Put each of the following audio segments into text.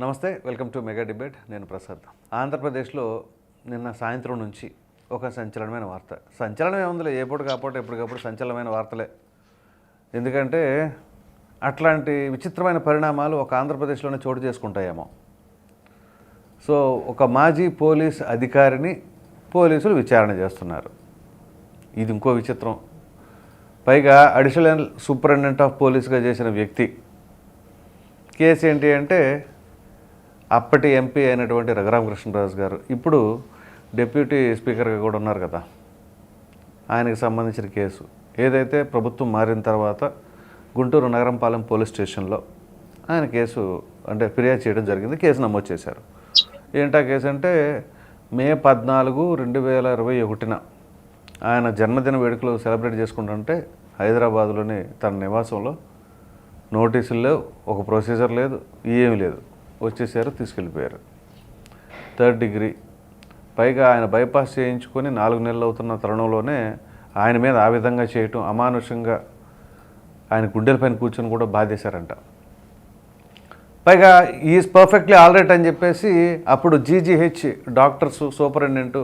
నమస్తే, welcome to mega debate. నేను ప్రసాద్. ఆంధ్రప్రదేశ్లో నిన్న సాయంత్రం నుంచి ఒక సంచలనమైన వార్త. సంచలనం ఏముందిలే, ఎప్పటికప్పుడు సంచలనమైన వార్తలే. ఎందుకంటే అట్లాంటి విచిత్రమైన పరిణామాలు ఒక ఆంధ్రప్రదేశ్లోనే చోటు చేసుకుంటాయేమో. సో ఒక మాజీ పోలీస్ అధికారిని పోలీసులు విచారణ చేస్తున్నారు. ఇది ఇంకో విచిత్రం. పైగా అడిషనల్ సూపరింటెండెంట్ ఆఫ్ పోలీస్గా చేసిన వ్యక్తి. కేసు ఏంటి అంటే అప్పటి ఎంపీ అయినటువంటి రఘురామకృష్ణరాజు గారు ఇప్పుడు డిప్యూటీ స్పీకర్గా కూడా ఉన్నారు కదా, ఆయనకు సంబంధించిన కేసు. ఏదైతే ప్రభుత్వం మారిన తర్వాత గుంటూరు నగరంపాలెం పోలీస్ స్టేషన్లో ఆయన కేసు అంటే ఫిర్యాదు చేయడం జరిగింది. కేసు నమోదు చేశారు. ఏంటా కేసు అంటే మే 14, 2021 ఆయన జన్మదిన వేడుకలు సెలబ్రేట్ చేసుకుంటుంటే హైదరాబాద్లోని తన నివాసంలో నోటీసులు లేవు, ఒక ప్రొసీజర్ లేదు, ఏమీ లేదు. వచ్చేసారు, తీసుకెళ్ళిపోయారు. 3rd degree. పైగా ఆయన బైపాస్ చేయించుకొని 4 నెలలు అవుతున్న తరుణంలోనే ఆయన మీద ఆ విధంగా చేయటం, అమానుషంగా ఆయన గుండెల పైన కూర్చొని కూడా బాధేశారంట. పైగా ఈజ్ పర్ఫెక్ట్లీ ఆల్రైట్ అని చెప్పేసి అప్పుడు జీజీహెచ్ డాక్టర్స్, సూపరింటెండెంట్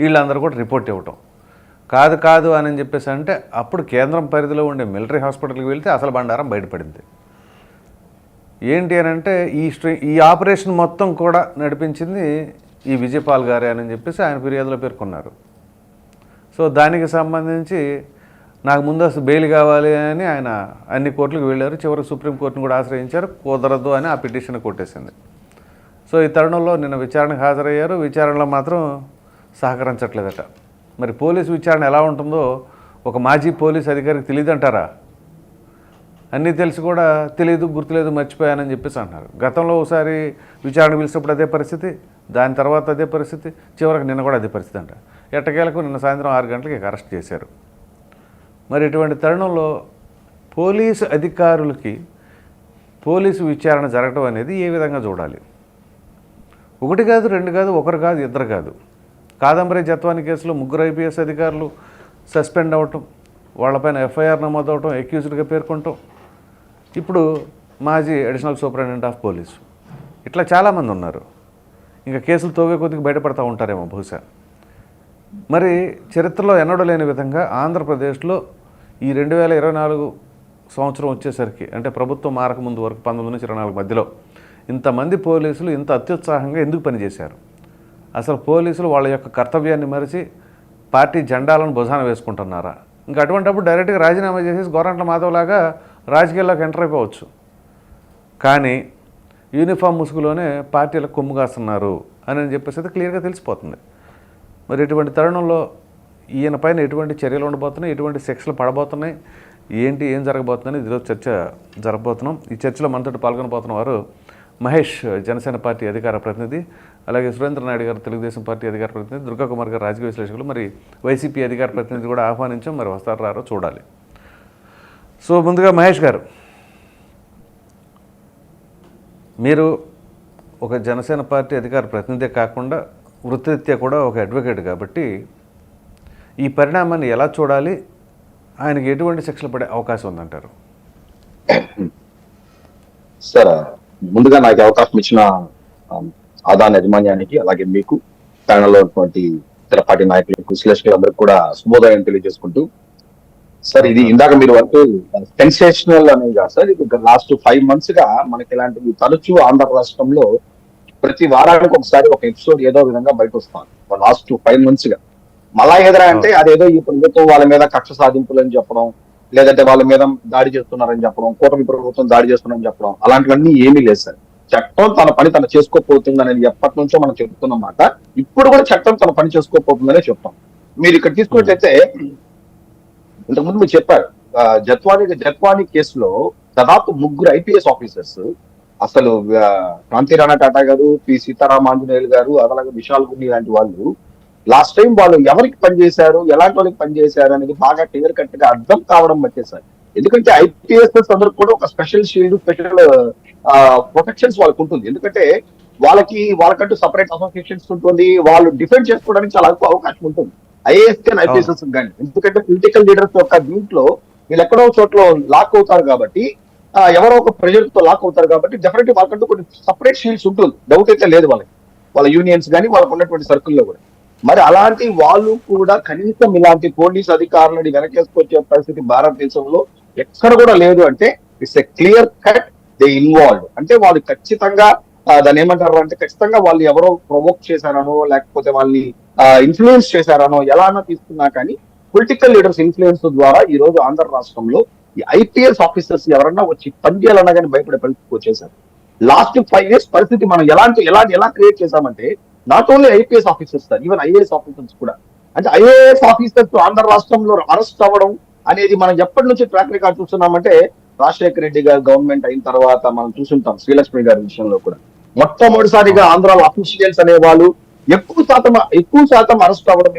వీళ్ళందరూ కూడా రిపోర్ట్ ఇవ్వటం. కాదు అని చెప్పేసి అంటే అప్పుడు కేంద్రం పరిధిలో ఉండే మిలిటరీ హాస్పిటల్కి వెళ్తే అసలు బండారం బయటపడింది. ఏంటి అని అంటే ఈ ఆపరేషన్ మొత్తం కూడా నడిపించింది ఈ విజయపాల్ గారే అని చెప్పేసి ఆయన ఫిర్యాదులో పేర్కొన్నారు. సో దానికి సంబంధించి నాకు ముందస్తు బెయిల్ కావాలి అని ఆయన అన్ని కోర్టులకు వెళ్ళారు. చివరికి సుప్రీంకోర్టును కూడా ఆశ్రయించారు. కుదరదు అని ఆ పిటిషన్ కొట్టేసింది. సో ఈ తరుణంలో నిన్న విచారణకు హాజరయ్యారు. విచారణలో మాత్రం సహకరించట్లేదట. మరి పోలీసు విచారణ ఎలా ఉంటుందో ఒక మాజీ పోలీస్ అధికారికి తెలియదంటారా? అన్నీ తెలిసి కూడా తెలియదు, గుర్తులేదు, మర్చిపోయానని చెప్పేసి అంటున్నారు. గతంలో ఒకసారి విచారణ పిలిచినప్పుడు అదే పరిస్థితి, దాని తర్వాత అదే పరిస్థితి, చివరికి నిన్న కూడా అదే పరిస్థితి అంట. ఎట్టకేలకు నిన్న సాయంత్రం 6 గంటలకి అరెస్ట్ చేశారు. మరి ఇటువంటి తరుణంలో పోలీసు అధికారులకి పోలీసు విచారణ జరగడం అనేది ఏ విధంగా చూడాలి? 1 కాదు, 2 కాదు, 1 కాదు, 2 కాదు. కాదంబరి జత్వాని కేసులో 3 ఐపీఎస్ అధికారులు సస్పెండ్ అవ్వటం, వాళ్ళపైన ఎఫ్ఐఆర్ నమోదవటం, అక్యూజ్డ్గా పేర్కొనటం. ఇప్పుడు మాజీ అడిషనల్ సూపరింటెండెంట్ ఆఫ్ పోలీసు, ఇట్లా చాలామంది ఉన్నారు. ఇంకా కేసులు తోగే కొద్దిగా బయటపడతా ఉంటారేమో బహుశా. మరి చరిత్రలో ఎన్నడూ లేని విధంగా ఆంధ్రప్రదేశ్లో ఈ 2024 సంవత్సరం వచ్చేసరికి, అంటే ప్రభుత్వం మారక ముందు వరకు 19 నుంచి 24 మధ్యలో ఇంతమంది పోలీసులు ఇంత అత్యుత్సాహంగా ఎందుకు పనిచేశారు? అసలు పోలీసులు వాళ్ళ యొక్క కర్తవ్యాన్ని మరిచి పార్టీ జెండాలను భుజాన వేసుకుంటున్నారా? ఇంకా అటువంటిప్పుడు డైరెక్ట్గా రాజీనామా చేసేసి గోరంట్ల మాధవ్లాగా రాజకీయాల్లోకి ఎంటర్ అయిపోవచ్చు. కానీ యూనిఫామ్ ముసుగులోనే పార్టీలకు కొమ్ము కాస్తున్నారు అని చెప్పేసి అయితే క్లియర్గా తెలిసిపోతుంది. మరి ఇటువంటి తరుణంలో ఈయన పైన ఎటువంటి చర్యలు ఉండబోతున్నాయి, ఎటువంటి శిక్షలు పడబోతున్నాయి, ఏం జరగబోతుందని ఈరోజు చర్చ జరగబోతున్నాం. ఈ చర్చలో మనతో పాల్గొనబోతున్న వారు మహేష్, జనసేన పార్టీ అధికార ప్రతినిధి, అలాగే సురేంద్ర నాయుడు గారు, తెలుగుదేశం పార్టీ అధికార ప్రతినిధి, దుర్గా కుమార్ గారు, రాజకీయ విశ్లేషకులు, మరి వైసీపీ అధికార ప్రతినిధి కూడా ఆహ్వానించాం. మరి వస్తారో రారో చూడాలి. సో ముందుగా మహేష్ గారు, మీరు ఒక జనసేన పార్టీ అధికార ప్రతినిధి కాకుండా వృత్తిరీత్యా కూడా ఒక అడ్వకేట్ కాబట్టి ఈ పరిణామాన్ని ఎలా చూడాలి? ఆయనకి ఎటువంటి శిక్షలు పడే అవకాశం ఉందంటారు? సార్, ముందుగా నాకు అవకాశం ఇచ్చిన ఆదాన్ యాజమాన్యానికి, అలాగే మీకు, ప్యానల్లో ఉన్నటువంటి ఇతర పార్టీ నాయకులకు, విశ్లేషకులందరికీ కూడా శుభోదయం తెలియజేసుకుంటూ, సార్ ఇది ఇందాక మీరు వరకు సెన్సేషనల్ అనేది కాదు సార్, ఇది లాస్ట్ 5 months గా మనకి ఇలాంటివి తరచూ ఆంధ్ర రాష్ట్రంలో ప్రతి వారానికి ఒకసారి ఒక ఎపిసోడ్ ఏదో విధంగా బయట వస్తాను. లాస్ట్ 5 months గా మళ్ళా ఎదురా అంటే అదేదో ఈ ప్రభుత్వం వాళ్ళ మీద కక్ష సాధింపులు అని చెప్పడం, లేదంటే వాళ్ళ మీద దాడి చేస్తున్నారని చెప్పడం, కూటమి ప్రభుత్వం దాడి చేస్తున్నారని చెప్పడం, అలాంటివన్నీ ఏమీ లేదు సార్. చట్టం తన పని తను చేసుకోపోతుంది అనేది ఎప్పటి నుంచో మనం చెప్తున్నమాట. ఇప్పుడు కూడా చట్టం తన పని చేసుకోపోతుందనే చెప్తాం. మీరు ఇక్కడ తీసుకున్నట్లయితే ఇంతకుముందు మీరు చెప్పారు, జత్వాని కేసులో దాదాపు 3 ఐపీఎస్ ఆఫీసర్స్, అసలు క్రాంతి రాణా టాటా గారు, పి సీతారామాంజనేయులు గారు, అలాగే విశాల్ గుండి లాంటి వాళ్ళు లాస్ట్ టైం వాళ్ళు ఎవరికి పనిచేశారు, ఎలాంటి వాళ్ళకి పనిచేశారు అనేది బాగా క్లియర్ కట్ గా అర్థం కావడం వచ్చేసారు. ఎందుకంటే ఐపీఎస్ అందరికి కూడా ఒక స్పెషల్ షీల్డ్, స్పెషల్ ప్రొటెక్షన్స్ వాళ్ళకు ఉంటుంది. ఎందుకంటే వాళ్ళకంటూ సపరేట్ అసోసియేషన్స్ ఉంటుంది, వాళ్ళు డిఫెండ్ చేసుకోవడానికి చాలా అవకాశం ఉంటుంది ఐఏఎస్ కానీ ఐపీఎస్ కానీ. ఎందుకంటే పొలిటికల్ లీడర్స్ యొక్క దీంట్లో వీళ్ళు ఎక్కడో చోట్ల లాక్ అవుతారు కాబట్టి ఎవరో ఒక ప్రెజర్ తో లాక్ అవుతారు కాబట్టి డెఫినెట్లీ వాళ్ళకంటూ కొన్ని సపరేట్ షీల్డ్స్ ఉంటుంది, డౌట్ అయితే లేదు వాళ్ళకి, వాళ్ళ యూనియన్స్ కానీ వాళ్ళకు ఉన్నటువంటి సర్కిల్లో కూడా. మరి అలాంటి వాళ్ళు కూడా కనీసం ఇలాంటి పోలీస్ అధికారులని వెనకేసుకొచ్చే పరిస్థితి భారతదేశంలో ఎక్కడ కూడా లేదు అంటే it's a clear cut they involved. అంటే వాళ్ళు ఖచ్చితంగా దాన్ని ఏమంటారు అంటే ఖచ్చితంగా వాళ్ళు ఎవరో ప్రొవోక్ చేశారనో లేకపోతే వాళ్ళని ఇన్ఫ్లుయెన్స్ చేశారనో ఎలా అన్నా తీసుకున్నా కానీ పొలిటికల్ లీడర్స్ ఇన్ఫ్లుయెన్స్ ద్వారా ఈ రోజు ఆంధ్ర రాష్ట్రంలో ఈ ఐపీఎస్ ఆఫీసర్స్ ఎవరన్నా వచ్చి పనిచేయాలన్నా కానీ భయపడే పరిస్థితికి వచ్చేసారు. లాస్ట్ 5 years పరిస్థితి మనం ఎలా క్రియేట్ చేశామంటే not only IPS officers sir, even IAS officers కూడా. అంటే ఐఏఎస్ ఆఫీసర్స్ ఆంధ్ర రాష్ట్రంలో అరెస్ట్ అవ్వడం అనేది మనం ఎప్పటి నుంచి ట్రాక్ రికార్డ్ చూస్తున్నామంటే రాజశేఖర రెడ్డి గారు గవర్నమెంట్ అయిన తర్వాత మనం చూసుంటాం. శ్రీలక్ష్మి గారి విషయంలో కూడా మొట్టమొదటిసారిగా ఆంధ్రాలో అఫీషియల్స్ అనే వాళ్ళు ఎక్కువ శాతం అరెస్ట్ అవ్వడం,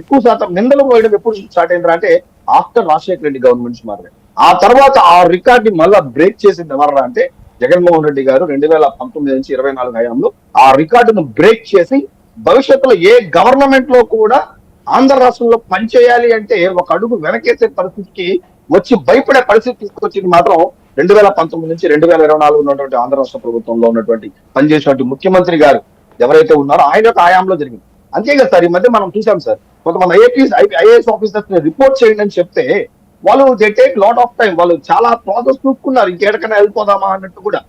ఎక్కువ శాతం నిందలు పోయడం ఎప్పుడు స్టార్ట్ అయింది అంటే ఆఫ్టర్ రాజశేఖర రెడ్డి గవర్నమెంట్స్ మారారు. ఆ తర్వాత ఆ రికార్డ్ ని మళ్ళా బ్రేక్ చేసింది ఎవరా అంటే జగన్మోహన్ రెడ్డి గారు 2019 నుంచి 24 హయాంలో ఆ రికార్డును బ్రేక్ చేసి భవిష్యత్తులో ఏ గవర్నమెంట్ లో కూడా ఆంధ్ర రాష్ట్రంలో పనిచేయాలి అంటే ఒక అడుగు వెనకేసే పరిస్థితికి వచ్చి భయపడే పరిస్థితి తీసుకొచ్చింది మాత్రం 2019 నుంచి 2024 ఉన్నటువంటి ఆంధ్ర రాష్ట్ర ప్రభుత్వంలో ఉన్నటువంటి పనిచేసినటువంటి ముఖ్యమంత్రి గారు ఎవరైతే ఉన్నారో ఆయన యొక్క ఆయాంలో జరిగింది. అంతేగా సార్ ఈ మధ్య మనం చూసాం సార్, కొంతమంది ఐఏఎస్ ఆఫీసర్స్ రిపోర్ట్ చేయండి అని చెప్తే వాళ్ళు they take lot of time, వాళ్ళు చాలా ప్రాసెస్ చూసుకున్నారు ఇంకెక్కడికైనా వెళ్ళిపోదామా అన్నట్టు కూడా.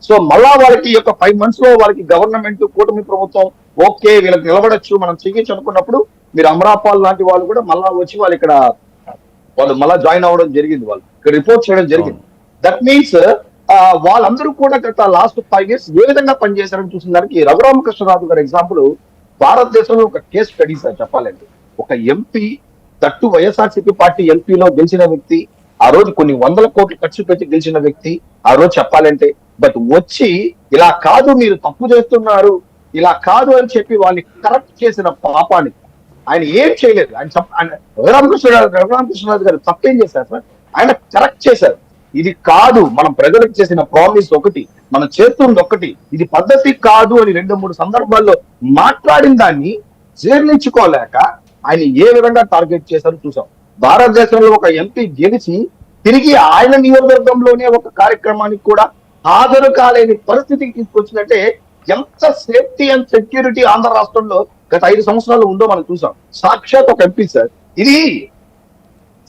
సో మళ్ళా వాళ్ళకి ఈ యొక్క 5 months లో వాళ్ళకి గవర్నమెంట్ కూటమి ప్రభుత్వం ఓకే వీళ్ళకి నిలబడచ్చు మనం చెయ్యొచ్చు అనుకున్నప్పుడు మీరు అమరాపాల్ లాంటి వాళ్ళు కూడా మళ్ళా వచ్చి వాళ్ళు మళ్ళా జాయిన్ అవ్వడం జరిగింది, వాళ్ళు ఇక్కడ రిపోర్ట్ చేయడం జరిగింది. దట్ మీన్స్ వాళ్ళందరూ కూడా గత లాస్ట్ 5 years ఏ విధంగా పనిచేశారని చూసిన దానికి రఘురామకృష్ణరాజు గారి ఎగ్జాంపుల్ భారతదేశంలో ఒక కేస్ స్టడీ సార్ చెప్పాలంటే. ఒక ఎంపీ తట్టు వైఎస్ఆర్సీపీ పార్టీ ఎంపీలో గెలిచిన వ్యక్తి, ఆ రోజు కొన్ని 100 కోట్లు ఖర్చు పెట్టి గెలిచిన వ్యక్తి ఆ రోజు చెప్పాలంటే, బట్ వచ్చి ఇలా కాదు మీరు తప్పు చేస్తున్నారు ఇలా కాదు అని చెప్పి వాళ్ళని కరెక్ట్ చేసిన పాపానికి ఆయన ఏం చేయలేదు. ఆయన రఘురామకృష్ణరాజు గారు తప్పేం చేశారు సార్, ఆయన కరెక్ట్ చేశారు. ఇది కాదు మనం ప్రజలకు చేసిన ప్రామిస్ ఒకటి, మనం చేస్తుంది ఒకటి, ఇది పద్ధతి కాదు అని 2-3 సందర్భాల్లో మాట్లాడిన దాన్ని జీర్ణించుకోలేక ఆయన ఏ విధంగా టార్గెట్ చేశారో చూసాం. భారతదేశంలో ఒక ఎంపీ గెలిచి తిరిగి ఆయన నియోజకవర్గంలోనే ఒక కార్యక్రమానికి కూడా హాజరు కాలేని పరిస్థితికి తీసుకొచ్చిందంటే ఎంత సేఫ్టీ అండ్ సెక్యూరిటీ ఆంధ్ర రాష్ట్రంలో గత 5 సంవత్సరాలు ఉందో మనం చూసాం. సాక్షాత్ ఒక ఎంపీ సార్. ఇది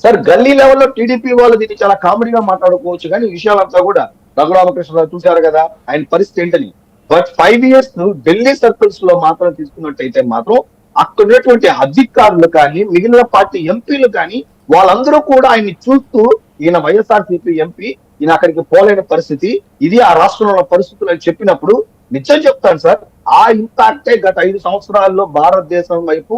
సార్ గల్లీ లెవెల్లో టీడీపీ వాళ్ళు దీన్ని చాలా కామెడీగా మాట్లాడుకోవచ్చు కానీ విషయాలంతా కూడా రఘురామకృష్ణరావు చూశారు కదా ఆయన పరిస్థితి ఏంటని. బట్ 5 years ఢిల్లీ సర్కిల్స్ లో మాత్రం తీసుకున్నట్టయితే మాత్రం అక్కడ ఉన్నటువంటి అధికారులు కానీ మిగిలిన పార్టీ ఎంపీలు కానీ వాళ్ళందరూ కూడా ఆయన్ని చూస్తూ ఈయన వైఎస్ఆర్సీపీ ఎంపీ ఈయన అక్కడికి పోలేని పరిస్థితి, ఇది ఆ రాష్ట్రంలో ఉన్న పరిస్థితులు అని చెప్పినప్పుడు నిజం చెప్తాను సార్, ఆ ఇంపాక్టే గత 5 సంవత్సరాల్లో భారతదేశం వైపు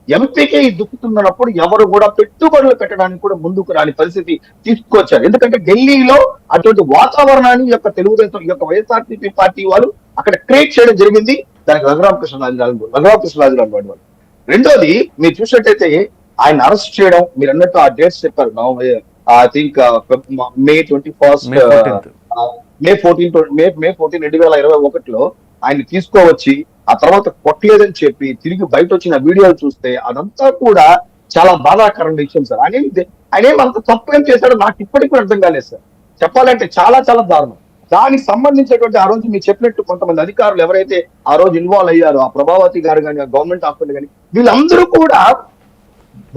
ఎంపీకే దుక్కుతున్నప్పుడు ఎవరు కూడా పెట్టుబడులు పెట్టడానికి కూడా ముందుకు రాని పరిస్థితి తీసుకొచ్చారు. ఎందుకంటే ఢిల్లీలో అటువంటి వాతావరణాన్ని తెలుగుదేశం వైఎస్ఆర్సీపీ పార్టీ వాళ్ళు అక్కడ క్రియేట్ చేయడం జరిగింది. దానికి రఘురామకృష్ణరాజు వాళ్ళు. రెండోది మీరు చూసినట్టయితే ఆయన అరెస్ట్ చేయడం, మీరు అన్నట్టు ఆ డేట్స్ చెప్పారు, I think May 21st, May 14 2021లో ఆయన తీసుకోవచ్చి ఆ తర్వాత కొట్టలేదని చెప్పి తిరిగి బయట వచ్చిన వీడియోలు చూస్తే అదంతా కూడా చాలా బాధాకరమైన విషయం సార్. ఆయన అంత తప్పు ఏం చేశాడో నాకు ఇప్పటికీ కూడా అర్థం కాలేదు సార్ చెప్పాలంటే, చాలా చాలా దారుణం. దానికి సంబంధించినటువంటి ఆ రోజు మీరు చెప్పినట్టు కొంతమంది అధికారులు ఎవరైతే ఆ రోజు ఇన్వాల్వ్ అయ్యారో, ఆ ప్రభావతి గారు కానీ, ఆ గవర్నమెంట్ ఆఫీసర్లు కానీ, వీళ్ళందరూ కూడా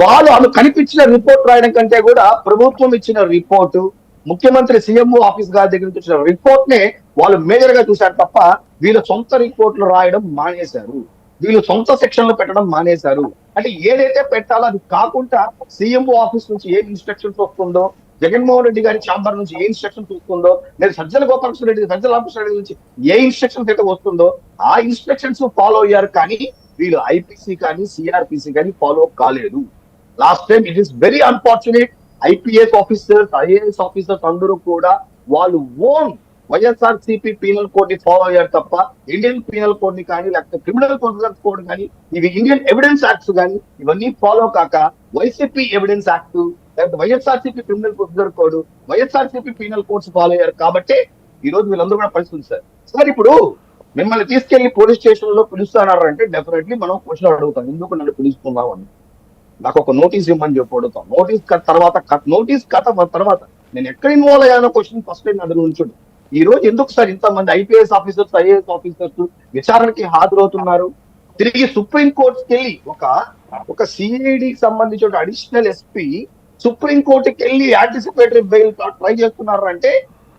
వాళ్ళు కనిపించిన రిపోర్ట్ రాయడం కంటే కూడా ప్రభుత్వం ఇచ్చిన రిపోర్టు, ముఖ్యమంత్రి సీఎంఓ ఆఫీస్ గారి దగ్గర నుంచి వచ్చిన రిపోర్ట్ నే వాళ్ళు మేజర్ గా చూశారు తప్ప వీళ్ళ సొంత రిపోర్ట్లు రాయడం మానేశారు, వీళ్ళు సొంత సెక్షన్లు పెట్టడం మానేశారు. అంటే ఏదైతే పెట్టాలో అది కాకుండా సీఎంఓ ఆఫీస్ నుంచి ఏ ఇన్స్ట్రక్షన్స్ వస్తుందో, జగన్మోహన్ రెడ్డి గారి ఛాంబర్ నుంచి ఏ ఇన్స్ట్రక్షన్స్ వస్తుందో, లేదా సజ్జల గోపాలకృష్ణ రెడ్డి నుంచి ఏ ఇన్స్ట్రక్షన్స్ అయితే వస్తుందో ఆ ఇన్స్ట్రక్షన్స్ ఫాలో అయ్యారు. కానీ వీళ్ళు ఐపీసీ కానీ సిఆర్పిసి కానీ ఫాలో కాలేదు. Last time it is very unfortunate. IPS officers, IAS officers అందరూ కూడా వాళ్ళు ఓన్ వైఎస్ఆర్సీపీ పీనల్ కోడ్ ని ఫాలో అయ్యారు తప్ప ఇండియన్ పీనల్ కోడ్ ని కానీ లేకపోతే క్రిమినల్ ప్రొసీజర్ కోడ్ కానీ ఇవి ఇండియన్ ఎవిడెన్స్ యాక్ట్స్ కానీ ఇవన్నీ ఫాలో కాక వైసీపీ ఎవిడెన్స్ యాక్ట్ లేకపోతే YSRCP criminal procedure code, YSRCP penal codes follow అయ్యారు కాబట్టి ఈ రోజు వీళ్ళందరూ కూడా పరిస్థితుంది సార్. సార్ ఇప్పుడు మిమ్మల్ని తీసుకెళ్లి పోలీస్ స్టేషన్ లో పిలుస్తున్నారంటే డెఫినెట్లీ మనం క్వశ్చన్ అడుగుతాం, ఎందుకు నన్ను పిలుస్తున్నావు అని. నాకు ఒక నోటీస్ ఇవ్వమని చెప్పి అడుగుతాం. నోటీస్ తర్వాత నేను ఎక్కడ ఇన్వాల్వ్ అయ్యానో క్వశ్చన్ ఫస్ట్ టైం అందులో ఉంచుండు. ఈ రోజు ఎందుకు సార్ ఇంతమంది ఐపీఎస్ ఆఫీసర్స్, ఐఏఎస్ ఆఫీసర్స్ విచారణకి హాజరవుతున్నారు? తిరిగి సుప్రీం కోర్టుకి వెళ్ళి ఒక సిఐడికి సంబంధించిన అడిషనల్ ఎస్పీ సుప్రీం కోర్టుకి వెళ్ళి యాంటిసిపేటరీ బెయిల్ ట్రై చేస్తున్నారు అంటే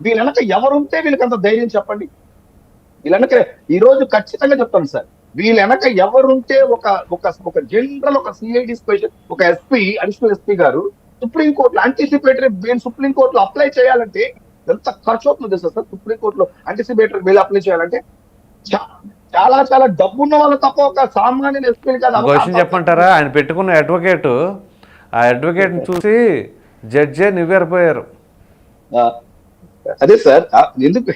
వీళ్ళ వెనక ఎవరుంటే వీళ్ళకి అంత ధైర్యం చెప్పండి. వీళ్ళ వెనక ఈ రోజు ఖచ్చితంగా చెప్తాను సార్, వీళ్ళ వెనక ఎవరుంటే ఒక జనరల్ ఒక సిఐడి స్పెషల్ ఒక ఎస్పీ అడిషనల్ ఎస్పీ గారు సుప్రీం కోర్టులో యాంటిసిపేటరీ బెయిల్ సుప్రీం కోర్టులో అప్లై చేయాలంటే ఎంత ఖర్చు అవుతుంది తెలుసా సార్? సుప్రీం కోర్టులో యాంటిసిపేటరీ బెయిల్ అప్లై చేయాలంటే చాలా చాలా డబ్బున్న వాళ్ళు తప్ప ఒక సామాన్య ఎస్పీలు కాదు. క్వశ్చన్ చెప్పంటారా? ఆయన పెట్టుకున్న అడ్వకేట్, ఆ అడ్వకేట్ని చూసి జడ్జే నివ్వెరపోయారు. అదే సార్, ఎందుకు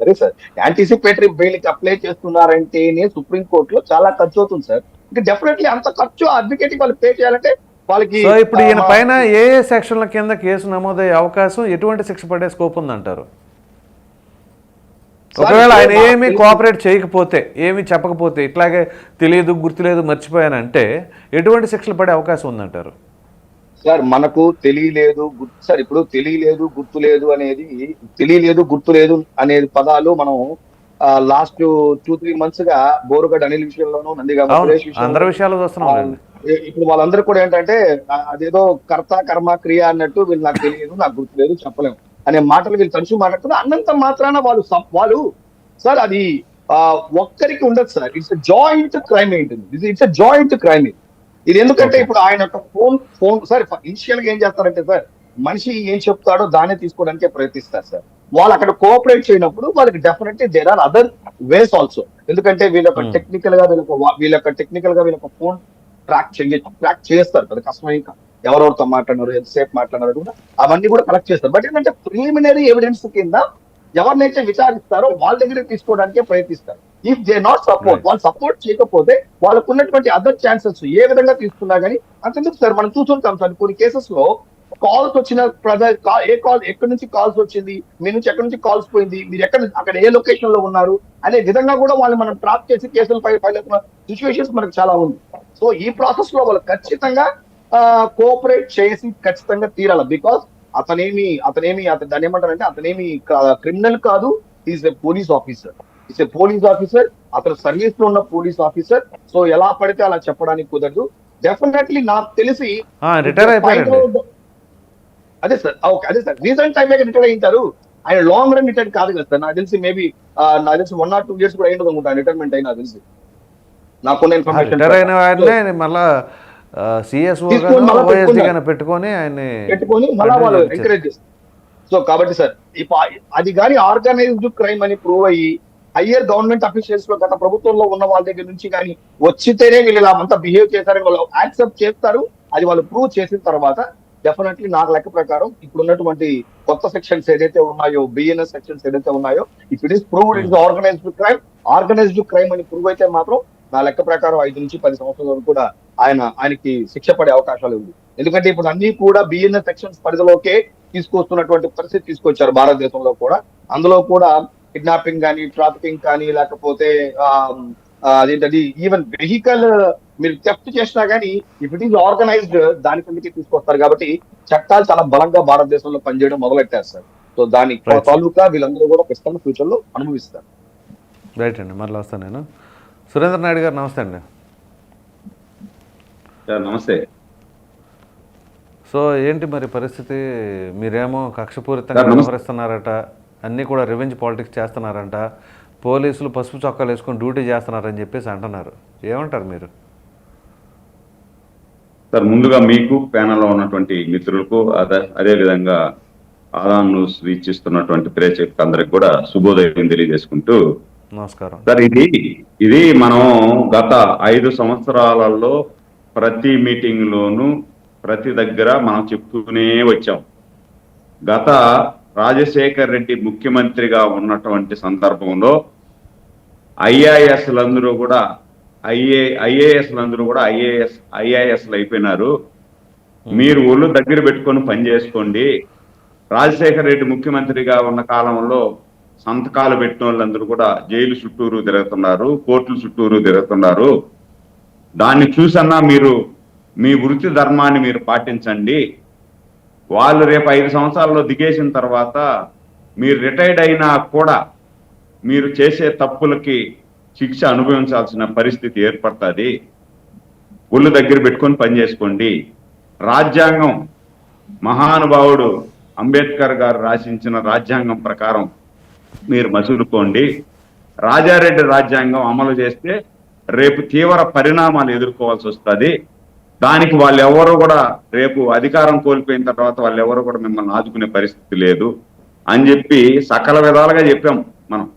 అదే సార్ యాంటిసిపేటరీ బెయిల్ కి అప్లై చేస్తున్నారంటేనే సుప్రీం కోర్టులో చాలా ఖర్చు అవుతుంది సార్. ఇంకా డెఫినెట్లీ అంత ఖర్చు అడ్వకేట్ వాళ్ళు పే చేయాలంటే వాళ్ళకి. సో ఇప్పుడు ఈయన పైన ఏ సెక్షన్ల కింద కేసు నమోదయ్యే అవకాశం, ఎటువంటి శిక్ష పడే స్కోప్ ఉందంటారు? ఒకవేళ ఆయన ఏమీ కోఆపరేట్ చేయకపోతే, ఏమీ చెప్పకపోతే, ఇట్లాగే తెలియదు, గుర్తులేదు, మర్చిపోయానంటే ఎటువంటి శిక్షలు పడే అవకాశం ఉందంటారు? సార్ మనకు తెలియలేదు సార్, ఇప్పుడు తెలియలేదు గుర్తులేదు అనేది పదాలు మనం లాస్ట్ 2-3 months గా బోరుగడ్డ అనిల్ విషయంలోనూ, నందిగామ సురేష్ అందరి విషయాలు చూస్తున్నాం. ఇప్పుడు వాళ్ళందరూ కూడా ఏంటంటే అదేదో కర్త కర్మ క్రియ అన్నట్టు వీళ్ళు నాకు తెలియదు, నాకు గుర్తులేదు, చెప్పలేము అనే మాటలు వీళ్ళు తరచూ మాట్లాడుతున్నారు. అన్నంత మాత్రాన వాళ్ళు సార్ అది ఒక్కరికి ఉండదు సార్. ఇట్స్ జాయింట్ క్రైమ్ ఏంటి, ఇట్స్ జాయింట్ క్రైమ్ ఇది. ఎందుకంటే ఇప్పుడు ఆయన యొక్క ఫోన్ సార్ ఇనిషియల్ గా ఏం చేస్తారంటే సార్, మనిషి ఏం చెప్తాడో దాన్ని తీసుకోవడానికే ప్రయత్నిస్తారు సార్. వాళ్ళు అక్కడ కోఆపరేట్ చేయనప్పుడు వాళ్ళకి definitely there are other ways also. ఎందుకంటే వీళ్ళొక టెక్నికల్ గా వీళ్ళొక ఫోన్ ట్రాక్ చేస్తారు కదా, కష్టమై ఎవరెవరితో మాట్లాడినారు, ఎంతసేపు మాట్లాడినారు కూడా అవన్నీ కూడా కలెక్ట్ చేస్తారు. బట్ ఏంటంటే ప్రిలిమినరీ ఎవిడెన్స్ కింద ఎవరినైతే విచారిస్తారో వాళ్ళ దగ్గర తీసుకోవడానికే ప్రయత్నిస్తారు. ఇఫ్ దే నాట్ సపోర్ట్, వాళ్ళు సపోర్ట్ చేయకపోతే వాళ్ళకు ఉన్నటువంటి అదర్ ఛాన్సెస్ ఏ విధంగా తీసుకున్నా కానీ అంతెందుకు సార్ మనం చూస్తుంటాం సార్ కొన్ని కేసెస్ లో కాల్స్ వచ్చిన ఎక్కడి నుంచి కాల్స్ వచ్చింది, మీ నుంచి ఎక్కడి నుంచి కాల్స్ పోయింది, మీరు అక్కడ ఏ లొకేషన్ లో ఉన్నారు అనే విధంగా కూడా వాళ్ళు మనం ట్రాప్ చేసి కేసులు ఫైల్ అవుతున్న సిచ్యువేషన్స్ మనకు చాలా ఉంది. సో ఈ ప్రాసెస్ లో వాళ్ళు ఖచ్చితంగా కోఆపరేట్ చేసి ఖచ్చితంగా తీరాలి. బికాస్ అతనేమి దాన్ని ఏమంటారంటే అతనేమి క్రిమినల్ కాదు, is a police officer. It's a police officer, అతను సర్వీస్ లో ఉన్న పోలీస్ ఆఫీసర్. సో ఎలా పడితే అలా చెప్పడానికి కుదరదు. డెఫినెట్లీ నాకు తెలిసి రిటైర్ అయిపోయారు. అదే సార్ రీసెంట్ టైం రిటైర్ అయ్యింటారు. ఆయన లాంగ్ రన్ రిటైర్ కాదు కదా సార్. నాకు తెలిసి మేబీ 1 or 2 years కూడా అయ్యింది అనుకుంటాను రిటైర్మెంట్ అయినా తెలిసి. నాకున్న ఇన్ఫర్మేషన్ మళ్ళా పెట్టుకొని మళ్ళా వాళ్ళు ఎంకరేజ్ చేస్తారు. సో కాబట్టి సార్ అది కానీ ఆర్గనైజ్డ్ క్రైమ్ అని ప్రూవ్ అయ్యి హయ్యర్ గవర్నమెంట్ అఫీషియల్స్ లో గత ప్రభుత్వంలో ఉన్న వాళ్ళ దగ్గర నుంచి కానీ వచ్చితేనే వీళ్ళు ఇలా అంతా బిహేవ్ చేశారని వాళ్ళు యాక్సెప్ట్ చేస్తారు. అది వాళ్ళు ప్రూవ్ చేసిన తర్వాత డెఫినెట్లీ నాకు లెక్క ప్రకారం ఇప్పుడు ఉన్నటువంటి కొత్త సెక్షన్స్ ఏదైతే ఉన్నాయో, బిఎన్ఎస్ సెక్షన్స్ ఏదైతే ఉన్నాయో, if it is proved it is organised crime అని ప్రూవ్ అయితే మాత్రం నా లెక్క ప్రకారం 5 నుంచి 10 సంవత్సరాల వరకు కూడా ఆయనకి శిక్ష పడే అవకాశాలు ఉంది. ఎందుకంటే ఇప్పుడు అన్ని కూడా బిఎన్ఎస్ సెక్షన్స్ పరిధిలోకే తీసుకొస్తున్నటువంటి పరిస్థితి తీసుకొచ్చారు భారతదేశంలో కూడా. అందులో కూడా కిడ్నాపింగ్ కానీ, ట్రాఫికింగ్ కానీ, లేకపోతే అదేంటది ఈవెన్ వెహికల్ మీరు థెఫ్ట్ చేసినా కానీ ఇఫ్ ఇట్ ఈస్ ఆర్గనైజ్డ్ దాని కిందకి తీసుకొస్తారు. కాబట్టి చట్టాలు చాలా బలంగా భారతదేశంలో పనిచేయడం మొదలెట్టారు సార్. సో దాని తాలూకా వీళ్ళందరూ కూడా ఖచ్చితంగా ఫ్యూచర్ లో అనుభవిస్తారు. రైట్ అండి, మళ్ళీ వస్తాను నేను. సురేంద్ర నాయుడు గారు నమస్తే అండి. నమస్తే. సో ఏంటి మరి పరిస్థితి? మీరేమో కక్షపూరితంగా వ్యవహరిస్తున్నారట, అన్నీ కూడా రివెంజ్ పాలిటిక్స్ చేస్తున్నారంట, పోలీసులు పసుపు చొక్కాలు వేసుకొని డ్యూటీ చేస్తున్నారని చెప్పేసి అంటున్నారు. ఏమంటారు మీరు? సార్ ముందుగా మీకు ప్యానల్లో ఉన్నటువంటి మిత్రులకు అదేవిధంగా ఆదాన్ న్యూస్ వీక్షిస్తున్నటువంటి ప్రేక్షకులకు అందరికి కూడా శుభోదయం తెలియజేసుకుంటూ నమస్కారం సార్. ఇది మనం గత 5 సంవత్సరాలలో ప్రతి మీటింగ్ లోను ప్రతి దగ్గర మనం చెప్తూనే వచ్చాం. గత రాజశేఖర్ రెడ్డి ముఖ్యమంత్రిగా ఉన్నటువంటి సందర్భంలో ఐఏఎస్లందరూ కూడా ఐఏఎస్లు అయిపోయినారు. మీరు ఒళ్ళు దగ్గర పెట్టుకొని పని చేసుకోండి. రాజశేఖర్ రెడ్డి ముఖ్యమంత్రిగా ఉన్న కాలంలో సంతకాలు పెట్టిన వాళ్ళందరూ కూడా జైలు చుట్టూరు తిరుగుతున్నారు, కోర్టుల చుట్టూరు తిరుగుతున్నారు. దాన్ని చూసన్నా మీరు మీ వృత్తి ధర్మాన్ని మీరు పాటించండి. వాళ్ళు రేపు 5 సంవత్సరాల్లో దిగేసిన తర్వాత మీరు రిటైర్డ్ అయినా కూడా మీరు చేసే తప్పులకి శిక్ష అనుభవించాల్సిన పరిస్థితి ఏర్పడుతుంది. ఒళ్ళు దగ్గర పెట్టుకొని పనిచేసుకోండి. రాజ్యాంగం మహానుభావుడు అంబేద్కర్ గారు రాసించిన రాజ్యాంగం ప్రకారం మీరు మసులుకోండి. రాజారెడ్డి రాజ్యాంగం అమలు చేస్తే రేపు తీవ్ర పరిణామాలు ఎదుర్కోవాల్సి వస్తుంది. దానికి వాళ్ళెవరూ కూడా రేపు అధికారం కోల్పోయిన తర్వాత వాళ్ళెవరూ కూడా మిమ్మల్ని ఆదుకునే పరిస్థితి లేదు అని చెప్పి సకల విధాలుగా చెప్పాం మనం.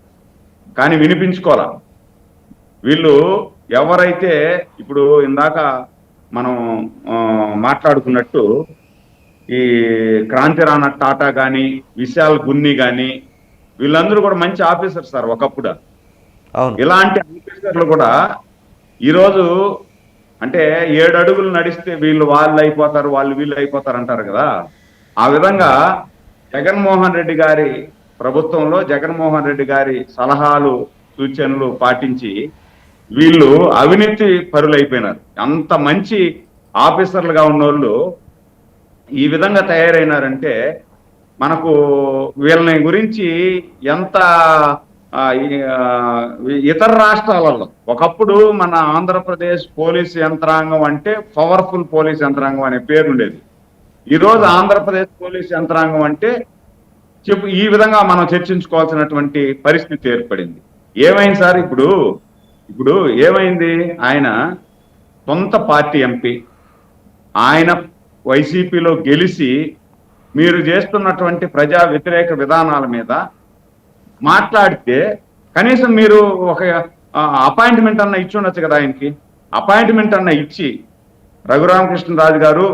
కానీ వినిపించుకోవాలా. వీళ్ళు ఎవరైతే ఇప్పుడు ఇందాక మనం మాట్లాడుకున్నట్టు ఈ క్రాంతి రాణా టాటా కానీ విశాల్ గున్ని కానీ వీళ్ళందరూ కూడా మంచి ఆఫీసర్ సార్ ఒకప్పుడు. ఇలాంటి ఆఫీసర్లు కూడా ఈరోజు అంటే 7 అడుగులు నడిస్తే వాళ్ళు అయిపోతారు, వీళ్ళు అయిపోతారు అంటారు కదా. ఆ విధంగా జగన్మోహన్ రెడ్డి గారి ప్రభుత్వంలో జగన్మోహన్ రెడ్డి గారి సలహాలు సూచనలు పాటించి వీళ్ళు అవినీతి పరులైపోయినారు. అంత మంచి ఆఫీసర్లుగా ఉన్నోళ్ళు ఈ విధంగా తయారైనారంటే మనకు వీళ్ళని గురించి ఎంత ఇతర రాష్ట్రాలలో ఒకప్పుడు మన ఆంధ్రప్రదేశ్ పోలీస్ యంత్రాంగం అంటే పవర్ఫుల్ పోలీస్ యంత్రాంగం అనే పేరు ఉండేది. ఈరోజు ఆంధ్రప్రదేశ్ పోలీస్ యంత్రాంగం అంటే ఈ విధంగా మనం చర్చించుకోవాల్సినటువంటి పరిస్థితి ఏర్పడింది. ఏమైంది సార్ ఇప్పుడు ఏమైంది? ఆయన సొంత పార్టీ ఎంపీ, ఆయన వైసీపీలో గెలిచి మీరు చేస్తున్నటువంటి ప్రజా వ్యతిరేక విధానాల మీద మాట్లాడితే కనీసం మీరు ఒక అపాయింట్మెంట్ అన్న ఇచ్చి ఉండొచ్చు కదా. ఆయనకి అపాయింట్మెంట్ అన్న ఇచ్చి రఘురామకృష్ణరాజు గారు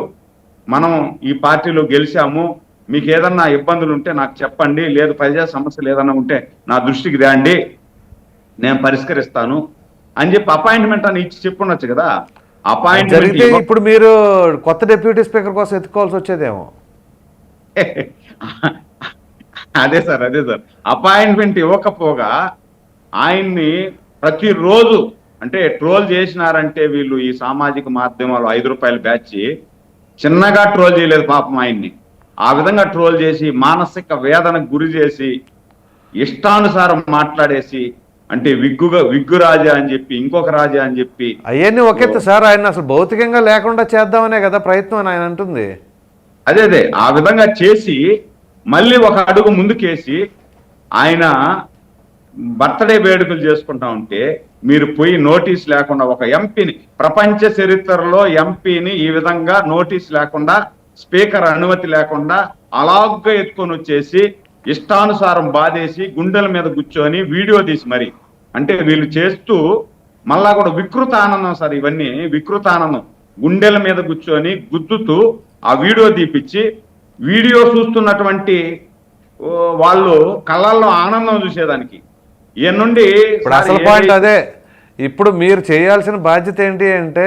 మనం ఈ పార్టీలో గెలిచాము, మీకు ఏదన్నా ఇబ్బందులు ఉంటే నాకు చెప్పండి, లేదు ప్రజా సమస్యలు ఏదన్నా ఉంటే నా దృష్టికి తేండి, నేను పరిష్కరిస్తాను అని చెప్పి అపాయింట్మెంట్ అని ఇచ్చి చెప్పుండొచ్చు కదా. అపాయింట్మెంట్ ఇప్పుడు మీరు కొత్త డిప్యూటీ స్పీకర్ కోసం ఎత్తుకోవాల్సి వచ్చేదేమో. అదే సార్ అపాయింట్మెంట్ ఇవ్వకపోగా ఆయన్ని ప్రతిరోజు అంటే ట్రోల్ చేసినారంటే వీళ్ళు ఈ సామాజిక మాధ్యమాలు 5 రూపాయల బ్యాచ్ చిన్నగా ట్రోల్ చేయలేదు పాపం. ఆయన్ని ఆ విధంగా ట్రోల్ చేసి మానసిక వేదనకు గురి చేసి ఇష్టానుసారం మాట్లాడేసి అంటే విగ్గు రాజా అని చెప్పి ఇంకొక రాజా అని చెప్పి అవన్నీ ఒకెత్తు సార్. ఆయన అసలు భౌతికంగా లేకుండా చేద్దామనే కదా ప్రయత్నం అని ఆయన అంటుంది. అదే ఆ విధంగా చేసి మళ్ళీ ఒక అడుగు ముందుకేసి ఆయన బర్త్డే వేడుకలు చేసుకుంటా ఉంటే మీరు పోయి నోటీస్ లేకుండా ఒక ఎంపీని, ప్రపంచ చరిత్రలో ఎంపీని ఈ విధంగా నోటీస్ లేకుండా స్పీకర్ అనుమతి లేకుండా అలాగ్గా ఎత్తుకొని వచ్చేసి ఇష్టానుసారం బాధేసి గుండెల మీద కూర్చొని వీడియో తీసి మరి అంటే వీళ్ళు చేస్తూ మళ్ళా కూడా వికృత ఆనందం సార్. ఇవన్నీ వికృత ఆనందం. గుండెల మీద కూర్చొని గుద్దుతూ ఆ వీడియో తీపిచ్చి వీడియో చూస్తున్నటువంటి వాళ్ళు కళ్ళల్లో ఆనందం చూసేదానికి ఈయన నుండి అసలు పాయింట్ అదే. ఇప్పుడు మీరు చేయాల్సిన బాధ్యత ఏంటి అంటే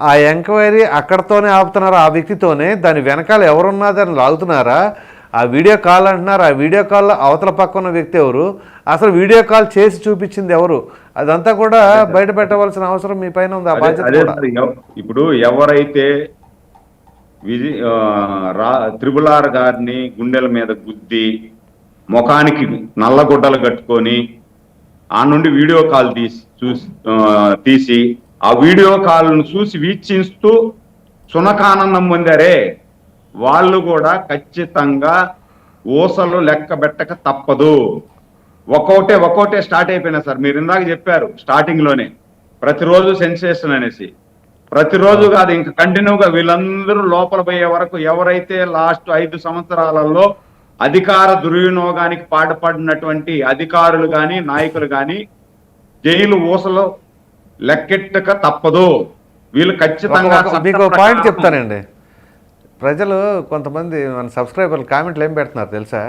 ఆ ఎంక్వైరీ అక్కడతోనే ఆపుతున్నారు, ఆ వ్యక్తితోనే. దాని వెనకాల ఎవరున్నారని లాగుతున్నారా? ఆ వీడియో కాల్ అంటున్నారు, ఆ వీడియో కాల్లో అవతల పక్కన వ్యక్తి ఎవరు, అసలు వీడియో కాల్ చేసి చూపించింది ఎవరు, అదంతా కూడా బయట పెట్టవలసిన అవసరం మీ పైన ఉంది. ఆ బాధ్యత ఇప్పుడు ఎవరైతే త్రిపులార్ గారిని గుండెల మీద గుద్ది ముఖానికి నల్లగుడ్డలు కట్టుకొని ఆ నుండి వీడియో కాల్ తీసి ఆ వీడియో కాల్ను చూసి వీక్షిస్తూ సునకానందం పొందారే వాళ్ళు కూడా ఖచ్చితంగా ఊసలు లెక్క పెట్టక తప్పదు. ఒక్కోటే స్టార్ట్ అయిపోయినా సార్. మీరు ఇందాక చెప్పారు స్టార్టింగ్ లోనే ప్రతిరోజు సెన్సేషన్ అనేసి. ప్రతిరోజు కాదు, ఇంకా కంటిన్యూగా వీళ్ళందరూ లోపల పోయే వరకు ఎవరైతే లాస్ట్ 5 సంవత్సరాలలో అధికార దుర్వినియోగానికి పాటుపడినటువంటి అధికారులు కానీ నాయకులు కానీ జైలు ఊసలు లెక్కెట్టక తప్పదు. వీళ్ళు ఖచ్చితంగా మీకు పాయింట్ చెప్తానండి. ప్రజలు కొంతమంది మన సబ్స్క్రైబర్లు కామెంట్లు ఏం పెడుతున్నారు తెలుసా?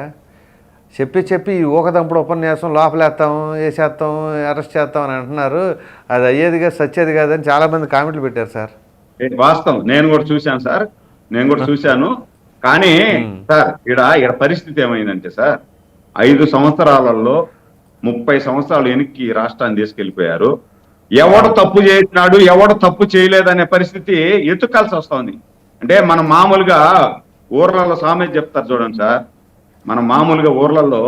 చెప్పి ఈ ఊకదంపుడు ఉపన్యాసం లోపలేస్తాం, వేసేస్తాం, అరెస్ట్ చేస్తాం అని అంటున్నారు. అది అయ్యేది కాదు, సచ్చేది కాదని చాలామంది కామెంట్లు పెట్టారు సార్. వాస్తవం, నేను కూడా చూశాను సార్, నేను కూడా చూశాను. కానీ సార్ ఇక్కడ పరిస్థితి ఏమైందంటే సార్ 5 సంవత్సరాలలో 30 సంవత్సరాలు వెనక్కి రాష్ట్రాన్ని తీసుకెళ్లిపోయారు. ఎవడు తప్పు చేసినాడు ఎవడు తప్పు చేయలేదనే పరిస్థితి ఎత్తుకాల్సి వస్తుంది. అంటే మనం మామూలుగా ఊర్లలో సామెత చెప్తారు చూడండి సార్. మనం మామూలుగా ఊర్లలో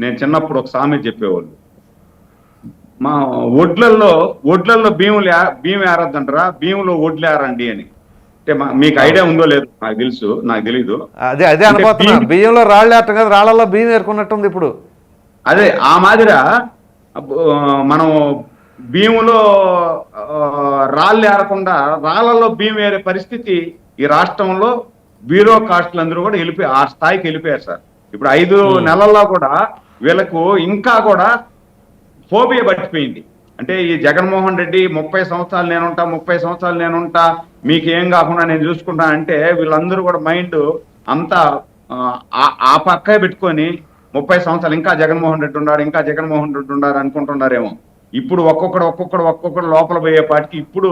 నేను చిన్నప్పుడు ఒక సామెత చెప్పేవాళ్ళు. మా ఒడ్లల్లో బియ్యం ఏరద్దంటారా, బియ్యంలో ఒడ్లు ఏరండి అని. అంటే మీకు ఐడియా ఉందో లేదో నాకు తెలుసు, నాకు తెలీదు. అదే అంటే అనుకోతున్నా, బియ్యంలో రాళ్ళు ఏరటం కదా, రాళ్ళల్లో బియ్యం ఏరుకున్నట్టుంది ఇప్పుడు. అదే ఆ మాదిరా మనం బియ్యంలో రాళ్ళు ఏరకుండా రాళ్లలో బియ్యం ఏరే పరిస్థితి ఈ రాష్ట్రంలో బ్యూరోక్రాస్టులు అందరూ కూడా వెళ్ళిపోయి ఆ స్థాయికి వెళ్ళిపోయారు సార్. ఇప్పుడు 5 నెలల్లో కూడా వీళ్ళకు ఇంకా కూడా ఫోబియా పట్టిపోయింది. అంటే ఈ జగన్మోహన్ రెడ్డి 30 సంవత్సరాలు నేనుంటా, 30 సంవత్సరాలు నేనుంటా, మీకు ఏం కాకుండా నేను చూసుకుంటా అంటే వీళ్ళందరూ కూడా మైండ్ అంతా ఆ పక్కే పెట్టుకొని 30 సంవత్సరాలు ఇంకా జగన్మోహన్ రెడ్డి ఉన్నాడు, ఇంకా జగన్మోహన్ రెడ్డి ఉన్నాడు అనుకుంటున్నారేమో. ఇప్పుడు ఒక్కొక్కడు లోపల పోయేపాటికి ఇప్పుడు